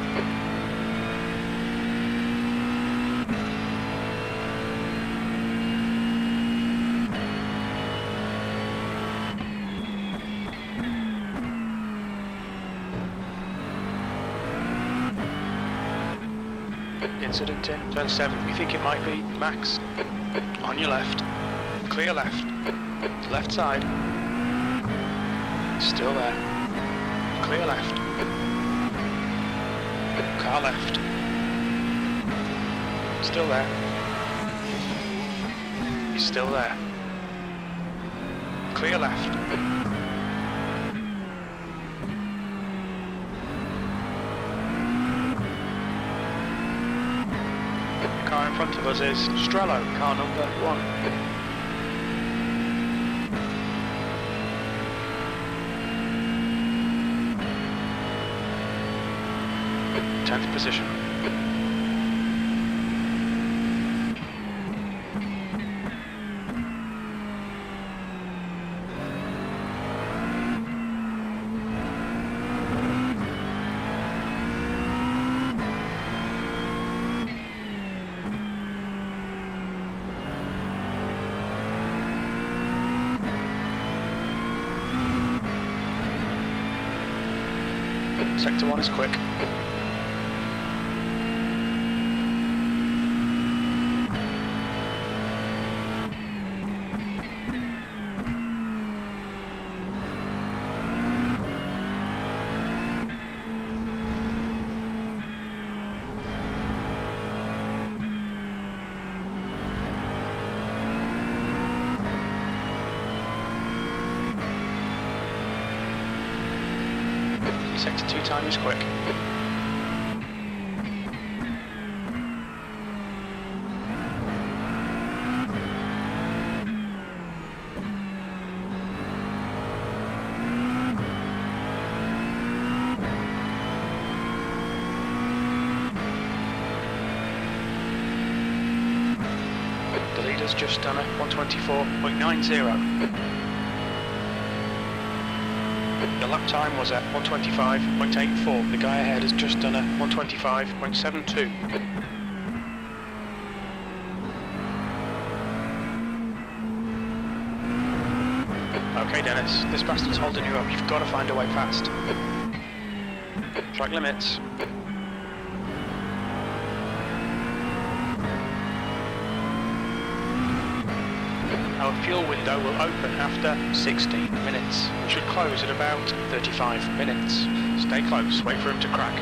Incident in turn 7. You think it might be Max? On your left. Clear left. Left side. Still there. Clear left. Car left. Still there. He's still there. Clear left. Car in front of us is Strello, car number 1. 10th position. Sector 1 is quick. Sector 2 time is quick. The leader's just done a 124.90. The lap time was at 125.84. The guy ahead has just done a 125.72. Okay, Dennis, this bastard's holding you up. You've got to find a way past. Track limits. Our fuel window will open after 16 minutes. It should close at about 35 minutes. Stay close, wait for him to crack.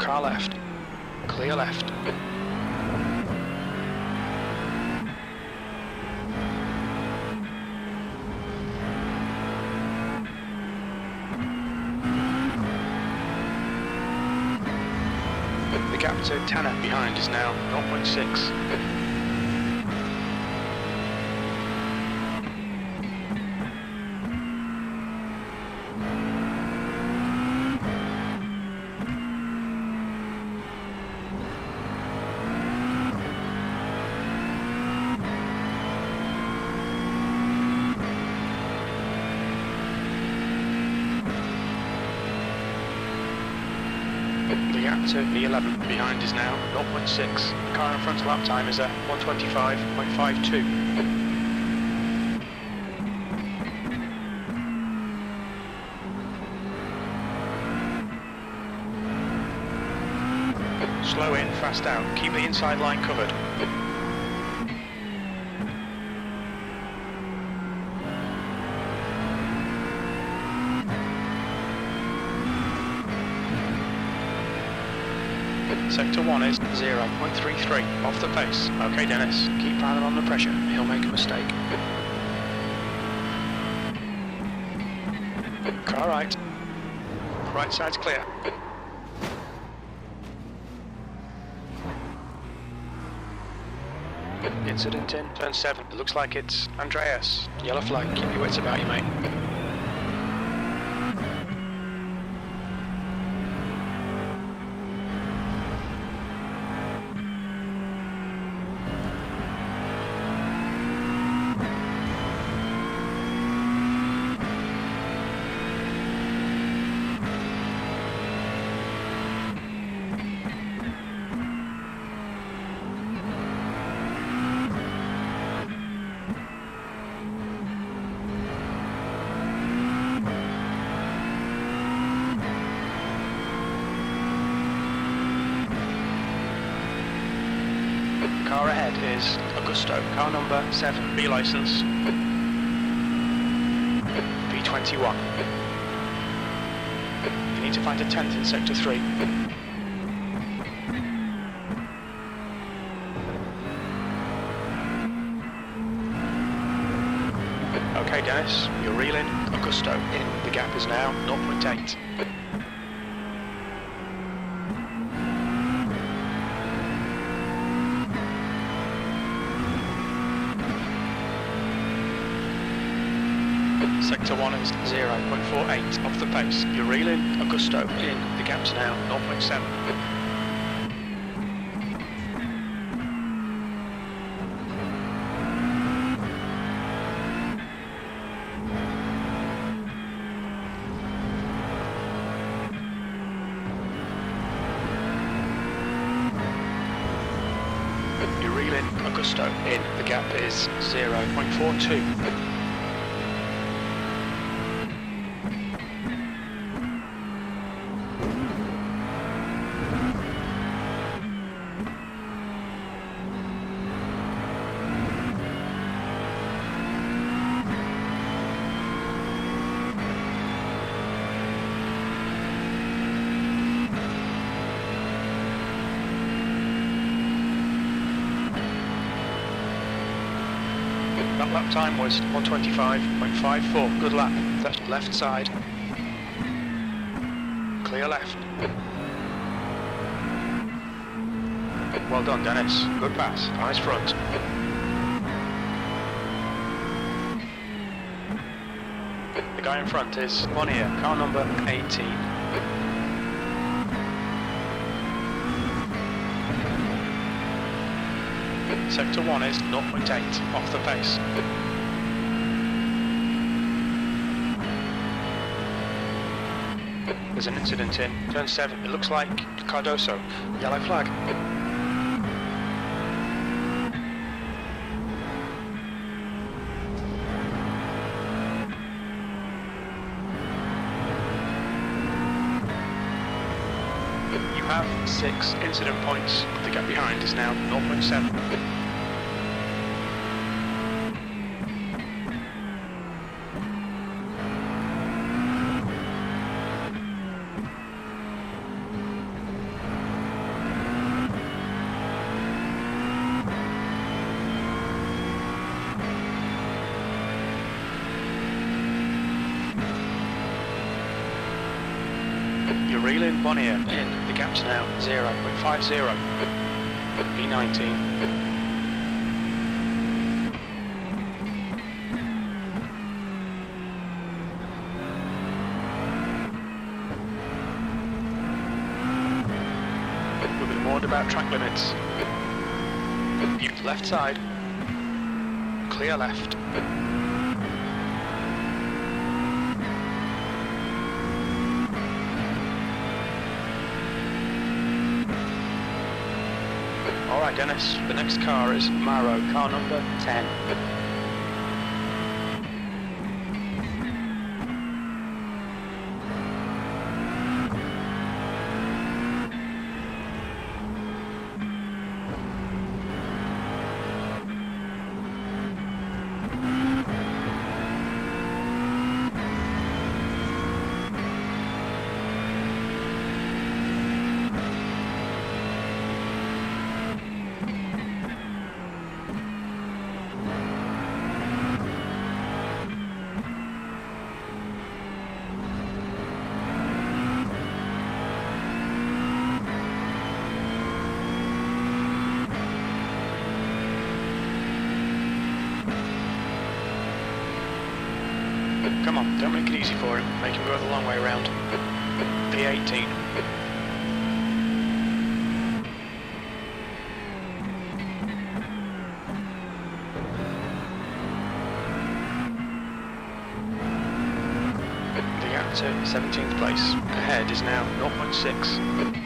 Car left. Clear left. The gap to Tanner behind is now 0.6. The gap to the 11 behind is now 0.6. The car in front's lap time is at 125.52. Slow in, fast out. Keep the inside line covered. Sector 1 is 0.33, off the pace. Okay, Dennis, keep piling on the pressure. He'll make a mistake. Car right. Right side's clear. Incident in turn 7. It looks like it's Andreas. Yellow flag. Keep your wits about you, mate. Car ahead is Augusto, car number 7, B licence, V21. You need to find a 10th in sector 3. Okay Dennis, you're reeling, Augusto in, the gap is now 0.8. Sector 1 is 0.48 off the pace. You're reeling, Augusto in, the gap's now 0.7. You're reeling, Augusto in, the gap is 0.42. That lap time was 1:25.54. Good lap. That's left side. Clear left. Well done, Dennis. Good pass. Eyes front. The guy in front is Bonnier, car number 18. Sector 1 is 0.8 off the pace. There's an incident in turn 7. It looks like Cardoso. Yellow flag. You have 6 incident points. The gap behind is now 0.7. You're reeling, Bonnier in, the gap's now 0.50. B19. We've been warned about track limits. Left side. Clear left. Alright Dennis, the next car is Maro, car number 10. on, don't make it easy for him. Make him go the long way around. P18. The gap to 17th place. Ahead is now 0.6.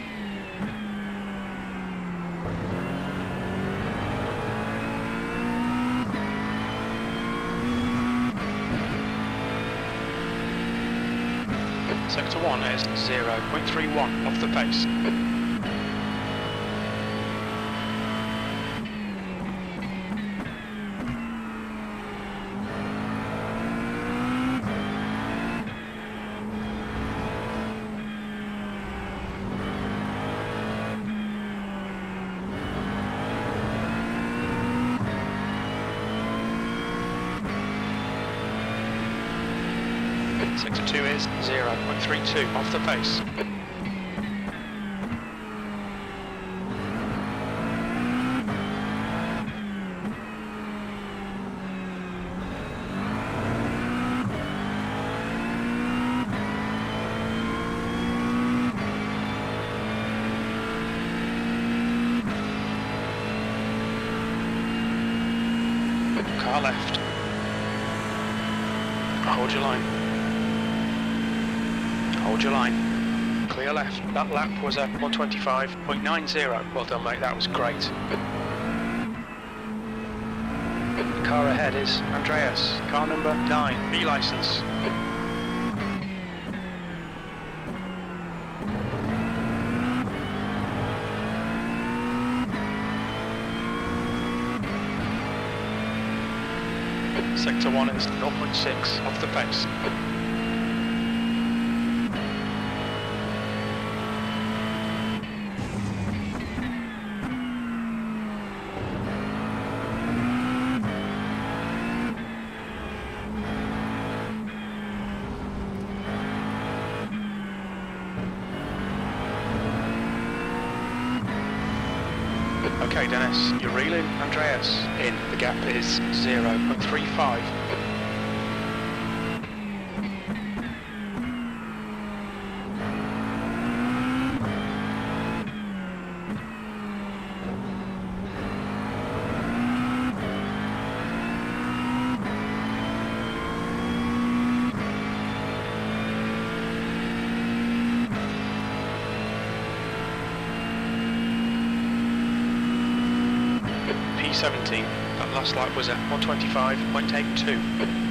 Sector 1 is 0.31 off the pace. Sector 2 is 0.32 off the pace. Car left. Hold your line. Hold your line. Clear left. That lap was a 125.90. Well done, mate. That was great. The car ahead is Andreas. Car number 9. B license. Sector 1 is 0.6 off the pace. Okay, Dennis, you're reeling Andreas in. The gap is 0.35. P17. That last lap was at 125.82.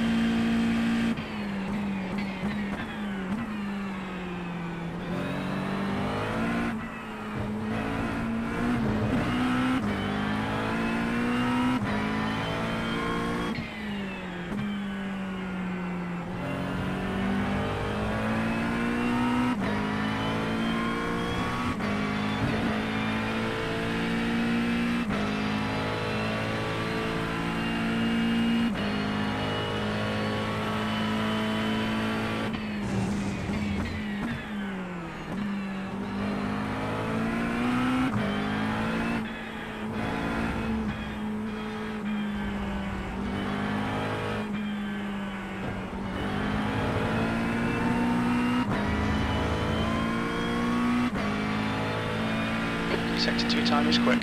Sector 2 time is quick.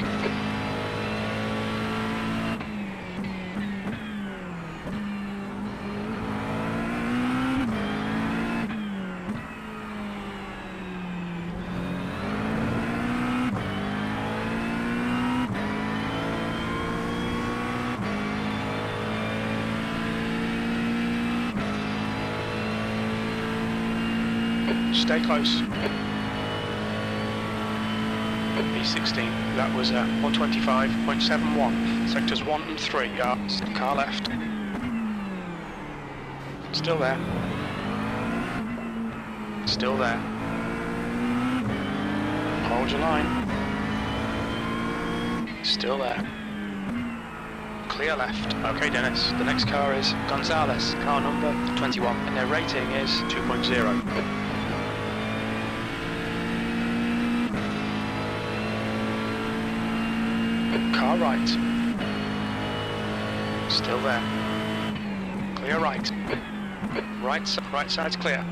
Stay close. B16, that was 125.71. Sectors 1 and 3 are car left. Still there. Still there. Hold your line. Still there. Clear left. Okay, Dennis. The next car is Gonzalez, car number 21, and their rating is 2.0. Car right. Still there. Clear right. Right side's clear.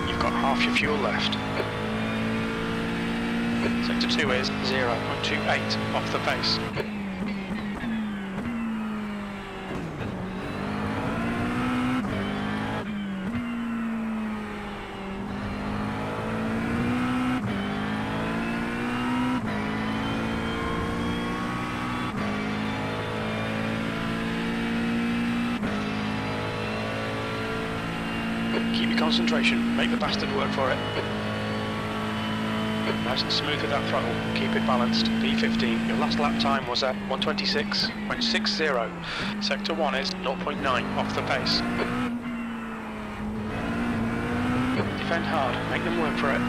You've got half your fuel left. Sector 2 is 0.28 off the pace. Keep your concentration, make the bastard work for it. Nice and smooth with that throttle, keep it balanced. P15, your last lap time was at 126.60. Sector 1 is 0.9 off the pace. Defend hard, make them work for it.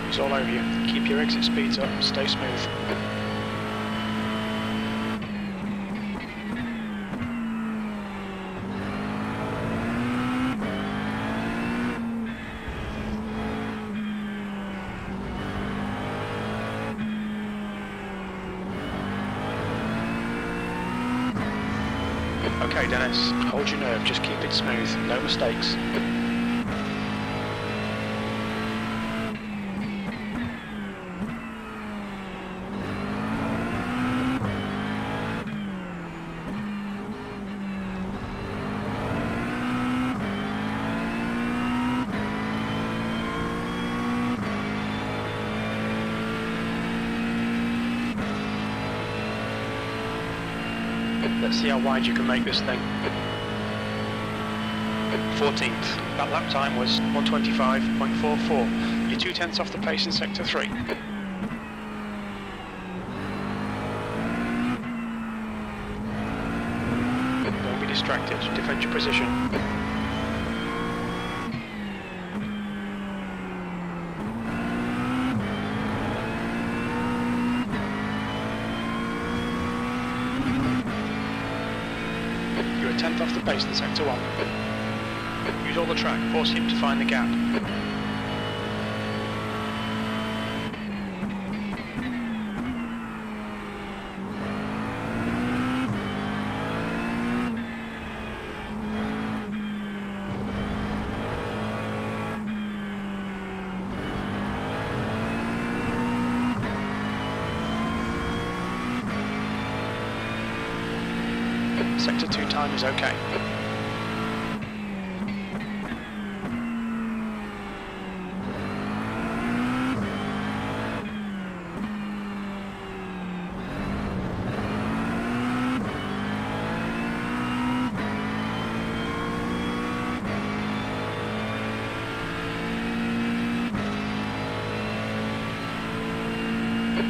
It's all over you. Keep your exit speeds up, stay smooth. Okay, Dennis, hold your nerve, just keep it smooth, no mistakes. Let's see how wide you can make this thing. 14th. That lap time was 125.44. You're 2/10 off the pace in Sector 3. Don't be distracted. Defend your position. You're a 10th off the pace in Sector 1. Use all the track, force him to find the gap. Sector 2 time is okay.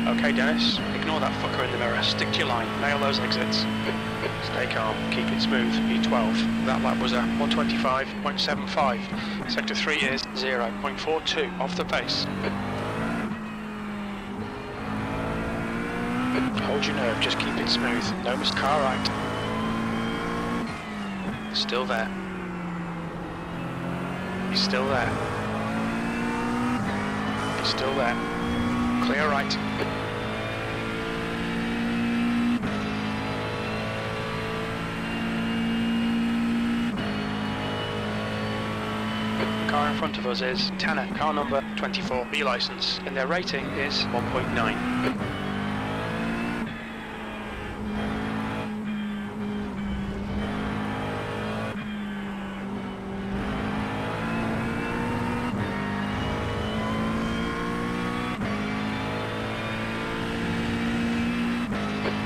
Okay, Dennis, ignore that fucker in the mirror. Stick to your line, nail those exits. Stay calm, keep it smooth. E12. That lap was a 125.75. Sector 3 is 0.42 off the pace. Hold your nerve, just keep it smooth. No miss. Car right. Still there. He's still there. He's still there. Clear right. The car in front of us is Tanner, car number 24, B license, and their rating is 1.9.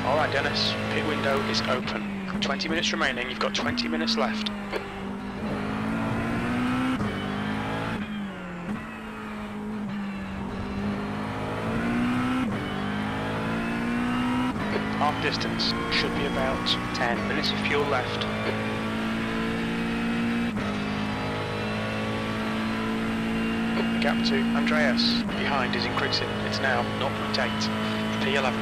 Alright Dennis, pit window is open. 20 minutes remaining, you've got 20 minutes left. Half distance, should be about 10 minutes of fuel left. gap to Andreas. Behind is increasing. It's now 0.8. P11.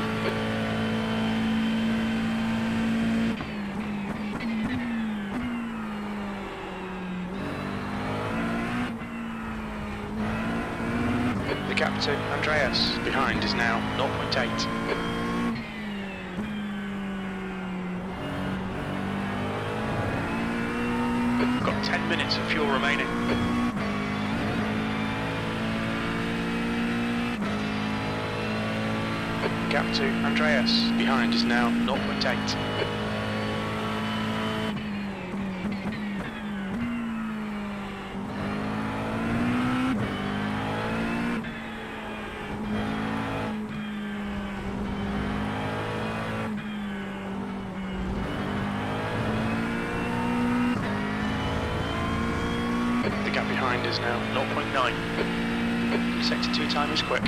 The gap to Andreas. Behind is now 0.8. Got 10 minutes of fuel remaining. Gap to Andreas. Behind is now 0.8. The gap behind is now 0.9. Sector 2 time is quick.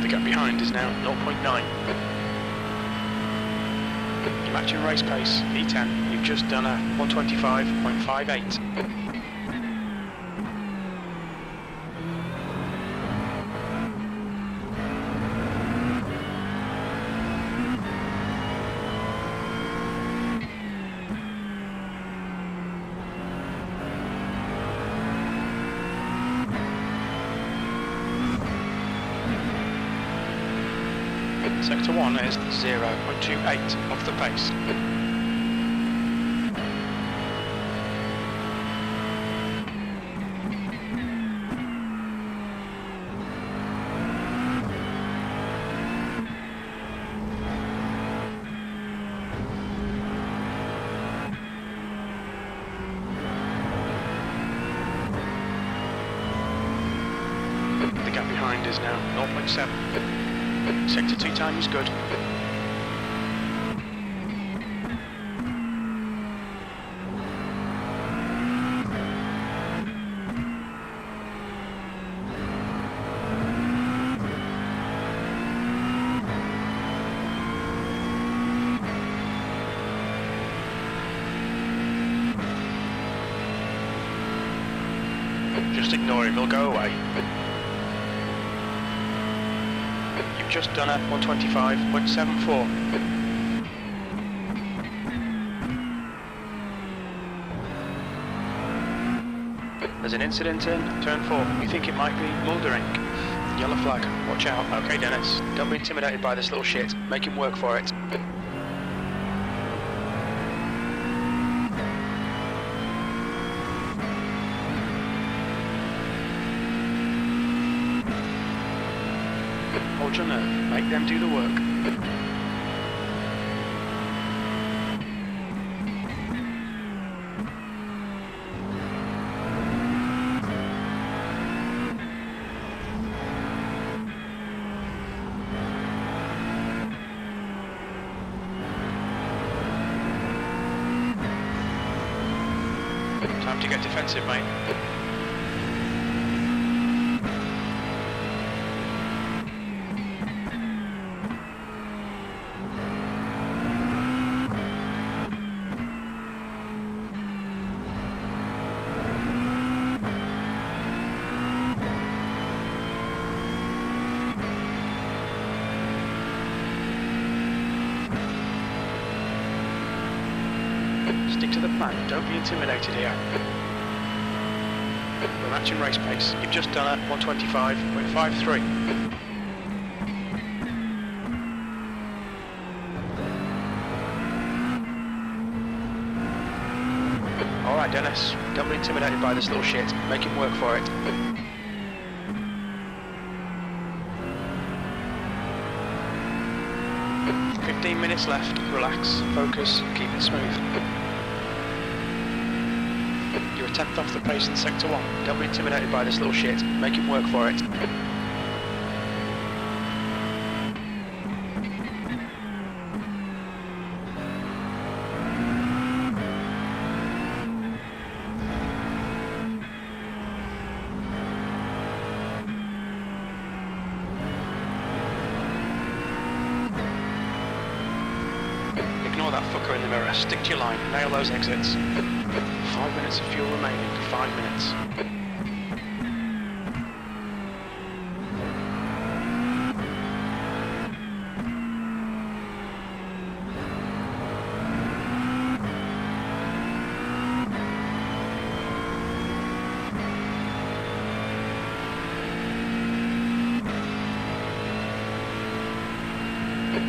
The gap behind is now 0.9. You're matching race pace, E10. You've just done a 125.58. Sector 1 is 0.28 off the pace. The gap behind is now 0.7. Sector 2 time is good. Just ignore him, he'll go away. You've just done a 125.74. There's an incident in turn 4. You think it might be mouldering. Yellow flag. Watch out. Okay, Dennis. Don't be intimidated by this little shit. Make him work for it. Hold your nerve. Make them do the work. Time to get defensive, mate. Stick to the plan, don't be intimidated here. We're matching race pace. You've just done a 125.53. Alright Dennis, don't be intimidated by this little shit. Make him work for it. "15 minutes left. Relax, focus, keep it smooth. You're a 10th off the pace in Sector 1. Don't be intimidated by this little shit. Make him work for it. stick to your line, nail those exits. 5 minutes of fuel remaining, 5 minutes.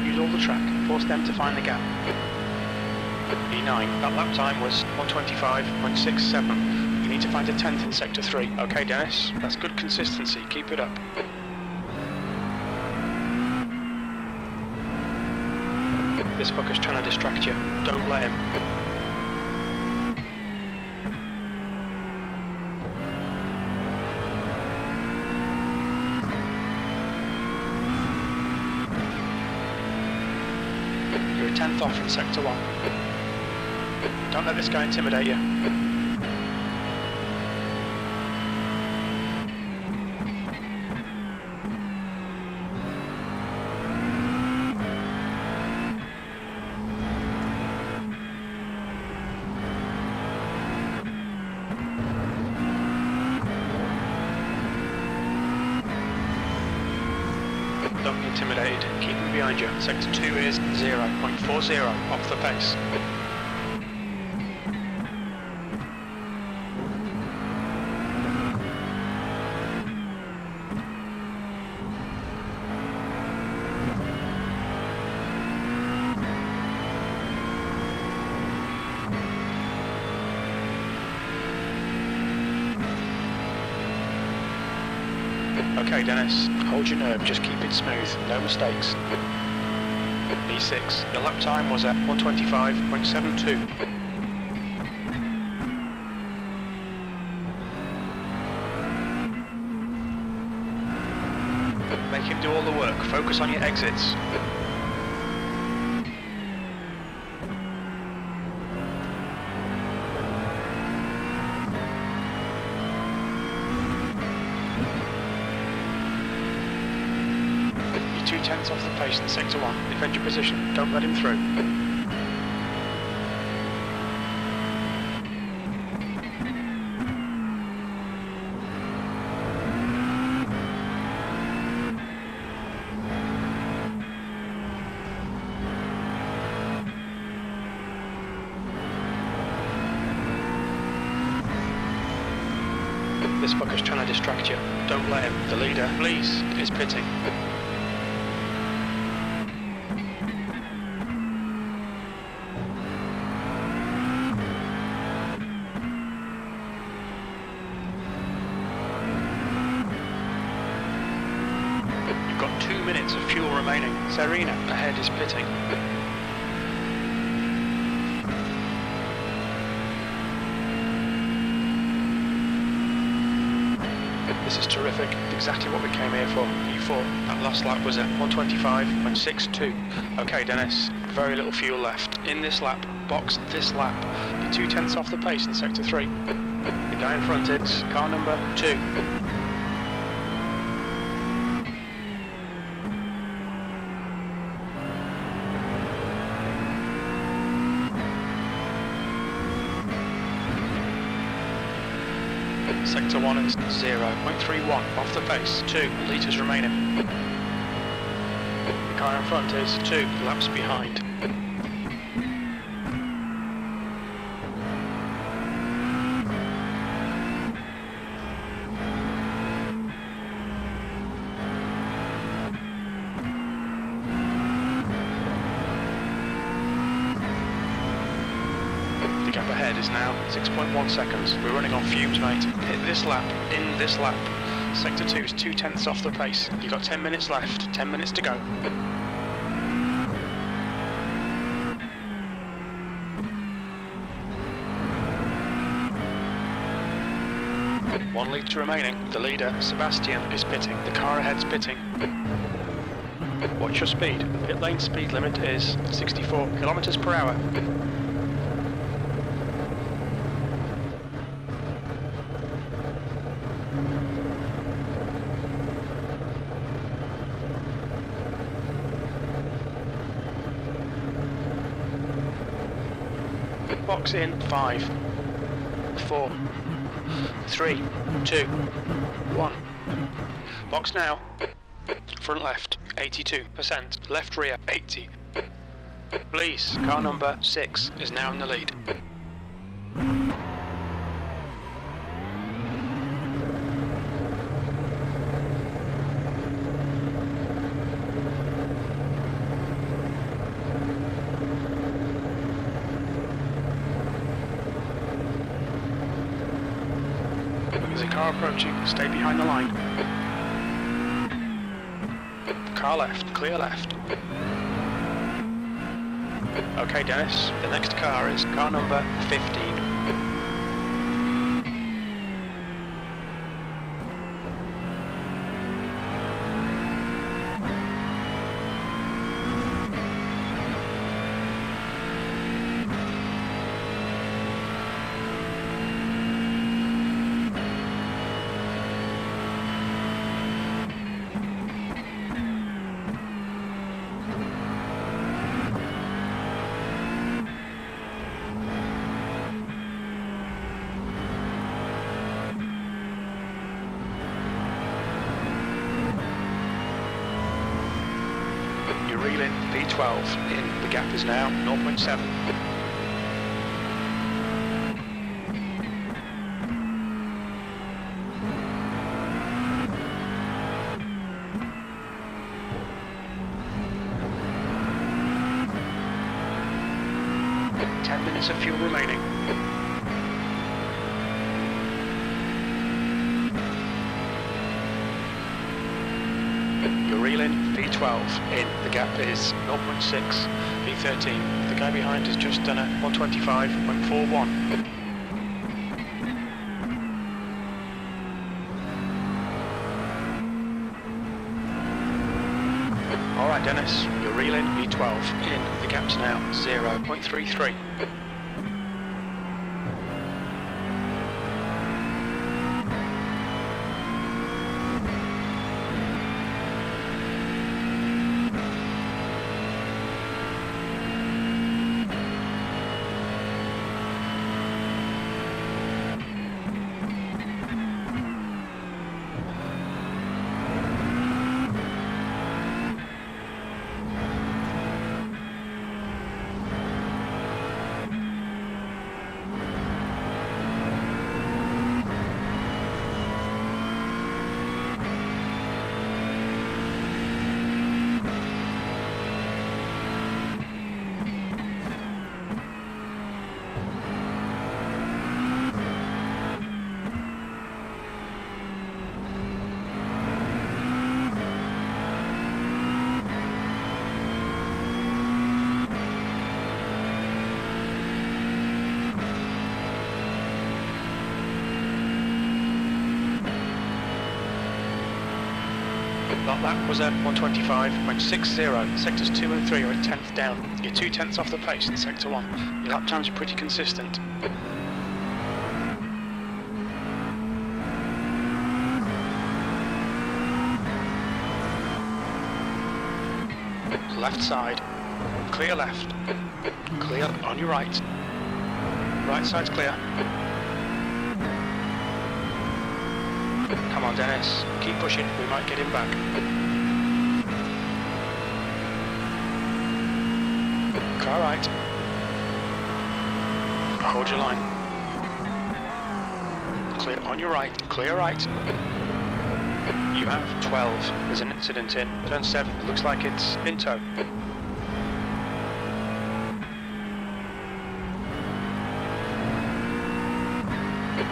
Use all the track, force them to find the gap. E9, that lap time was 125.67. You need to find a 10th in sector 3. Okay, Dennis, that's good consistency, keep it up. This fucker's trying to distract you, don't let him. You're a 10th off in sector 1. Don't let this guy intimidate you. Don't be intimidated, keep him behind you. Sector 2 is 0.40 off the pace. Okay, Dennis, hold your nerve, just keep it smooth, no mistakes. E6, your lap time was at 125.72. Make him do all the work, focus on your exits. You're 2/10 off the pace in sector 1. Defend your position, don't let him through. This fucker's trying to distract you. Don't let him. The leader, please, is pitting. You've got 2 minutes of fuel remaining. Serena ahead is pitting. This is terrific, exactly what we came here for. E4, that last lap was at 125.62. Okay, Dennis, very little fuel left. In this lap, box this lap. You're 2/10 off the pace in sector 3. The guy in front is car number 2. Sector 1 is 0.31 off the pace, 2 litres remaining. The car in front is 2 laps behind. The gap ahead is now 6.1 seconds. We're running on fumes, mate. Hit this lap, in this lap. Sector 2 is 2/10 off the pace. You've got 10 minutes left, 10 minutes to go. One litre remaining. The leader, Sebastian, is pitting. The car ahead's pitting. Watch your speed. Pit lane speed limit is 64 kilometers per hour. Box in 5, 4, 3, 2, 1. Box now. Front left, 82%. Left rear, 80. Please, car number 6 is now in the lead. There's a car approaching, stay behind the line. Car left, clear left. Okay, Dennis, the next car is car number 15. You're reeling P12 in, the gap is now 0.7. Minutes of fuel remaining. You're reeling P12 in, the gap is 0.6. P13, the guy behind has just done a 125.41. Alright Dennis, you're reeling P12 in, the gap's now 0.33. That lap was at 125.60. Sectors 2 and 3 are a tenth down. You're 2 tenths off the pace in Sector 1. Your lap times are pretty consistent. Left side. Clear left. Clear on your right. Right side's clear. Come on Dennis, keep pushing, we might get him back. Car right. Hold your line. Clear on your right, clear right. You have 12, there's an incident in turn 7, looks like it's in tow.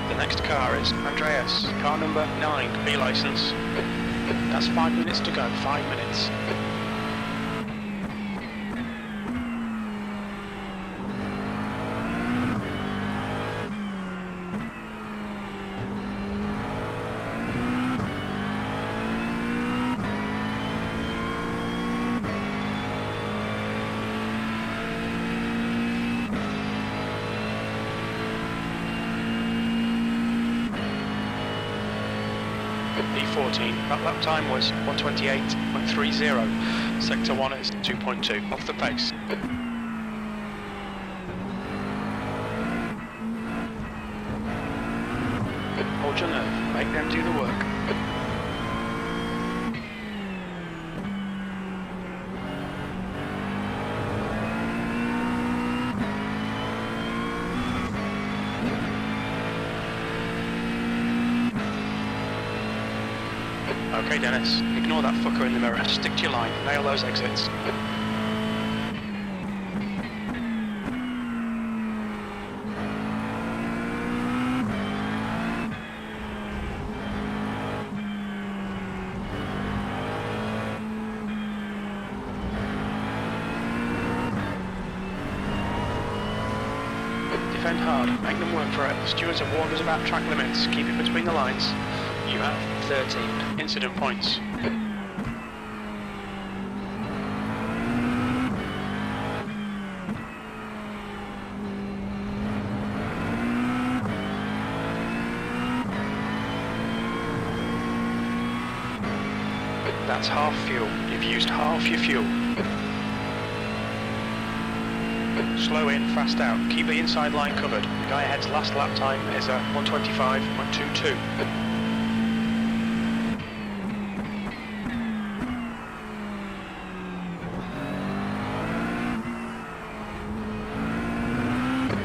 The next car is Andreas, car number 9, B license. That's 5 minutes to go, 5 minutes. E14, that lap time was 128.30. Sector 1 is 2.2 off the pace. hold your nerve. Make them do the work. Okay, Dennis, ignore that fucker in the mirror. Stick to your line, nail those exits. Defend hard, make them work for it. Stewards have warned us about track limits. Keep it between the lines. You have 13 incident points. That's half fuel. You've used half your fuel. Slow in, fast out. Keep the inside line covered. The guy ahead's last lap time is a 1:25.22.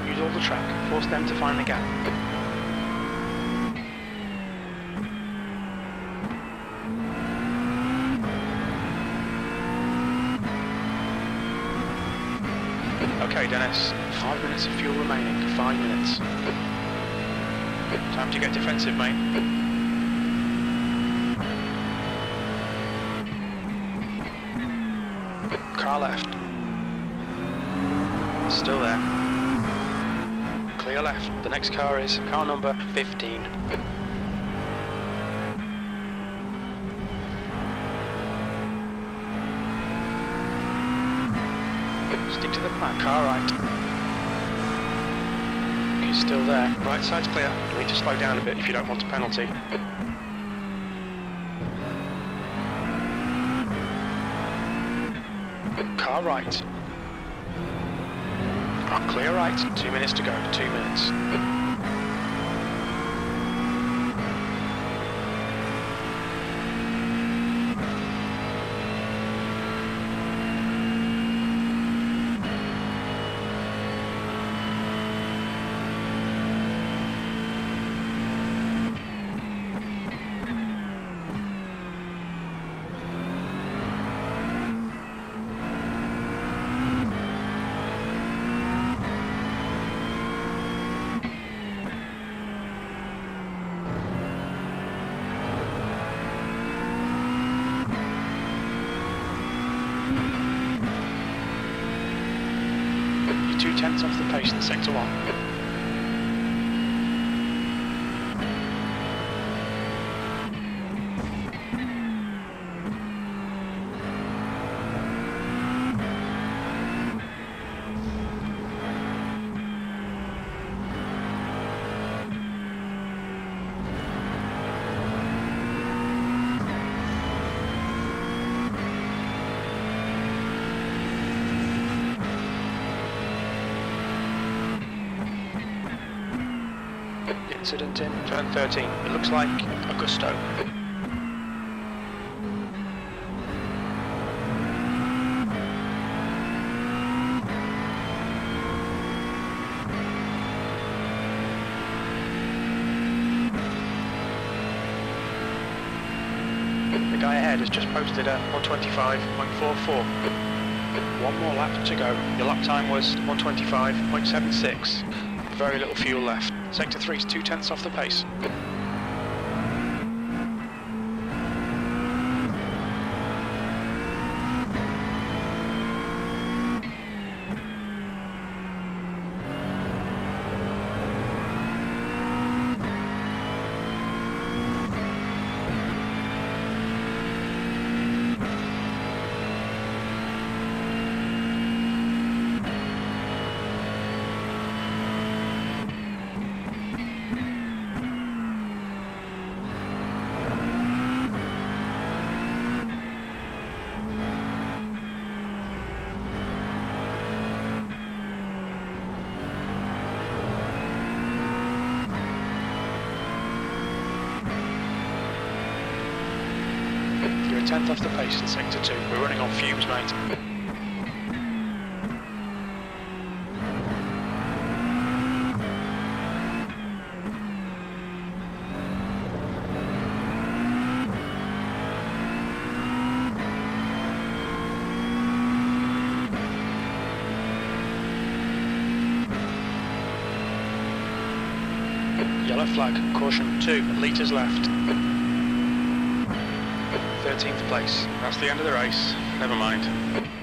Use all the track. Force them to find the gap. Okay, Dennis. 5 minutes of fuel remaining. 5 minutes. Time to get defensive, mate. Car left. Still there. Clear left. The next car is car number 15. Stick to the plan. Car right. He's still there. Right side's clear. You need to slow down a bit if you don't want a penalty. Car right. Clear right. 2 minutes to go. 2 minutes. You're 2/10 off the pace in sector 1. Incident in turn 13. It looks like Augusto. The guy ahead has just posted a 1:25.44. One more lap to go. Your lap time was 1:25.76. Very little fuel left. Sector 3 is 2/10 off the pace. 10th off the pace in sector 2. We're running on fumes, mate. Yellow flag, caution 2 litres left. 13th place. That's the end of the race. Never mind.